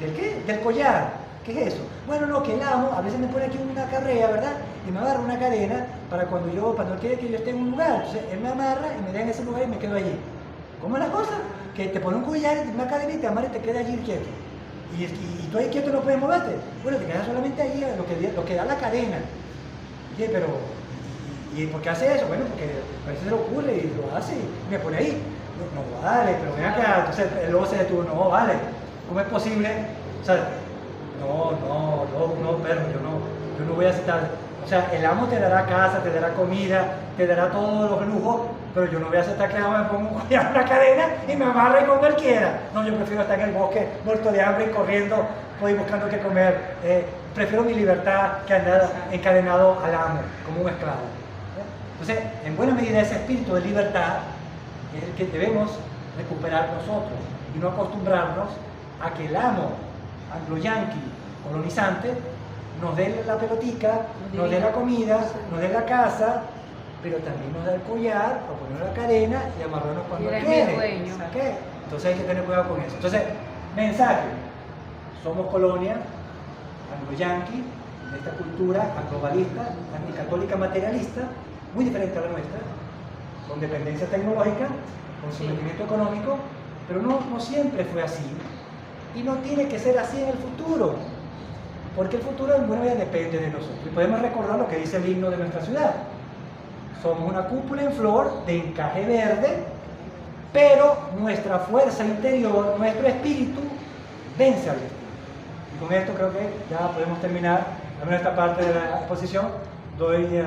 ¿Del qué? Del collar. ¿Qué es eso? Bueno, no, que el amo a veces me pone aquí una carrea, ¿verdad? Y me agarra una cadena para cuando él quiere que yo esté en un lugar. Entonces él me amarra y me deja en ese lugar y me quedo allí. ¿Cómo es la cosa? Que te pone un collar, una cadena y te amarra y te queda allí quieto. Y tú ahí quieto no puedes moverte. Bueno, te quedas solamente ahí lo que da la cadena. Oye, pero ¿y por qué hace eso? Bueno, porque a veces se le ocurre y lo hace y me pone ahí. No vale, pero ven acá. Entonces el lobo se detuvo, no vale. ¿Cómo es posible? O sea, no, perro, yo no voy a aceptar. O sea, el amo te dará casa, te dará comida, te dará todos los lujos, pero yo no voy a aceptar que el amo me ponga un collar, una cadena y me amarre con cualquiera. No, yo prefiero estar en el bosque muerto de hambre y corriendo, voy buscando qué comer. Prefiero mi libertad que andar encadenado al amo, como un esclavo. Entonces, en buena medida ese espíritu de libertad es el que debemos recuperar nosotros y no acostumbrarnos a que el amo anglo-yanqui colonizante nos dé la pelotica, nos dé la comida, nos dé la casa, pero también nos da el collar, o poner la cadena y amarrarnos cuando quiere. ¿Qué? Entonces hay que tener cuidado con eso. Entonces, mensaje, somos colonia anglo-yanqui de esta cultura globalista, anticatólica materialista, muy diferente a la nuestra, con dependencia tecnológica, con sometimiento económico, pero no siempre fue así. Y no tiene que ser así en el futuro, porque el futuro en buena medida depende de nosotros. Y podemos recordar lo que dice el himno de nuestra ciudad. Somos una cúpula en flor de encaje verde, pero nuestra fuerza interior, nuestro espíritu, vence al destino. Y con esto creo que ya podemos terminar esta parte de la exposición. Doy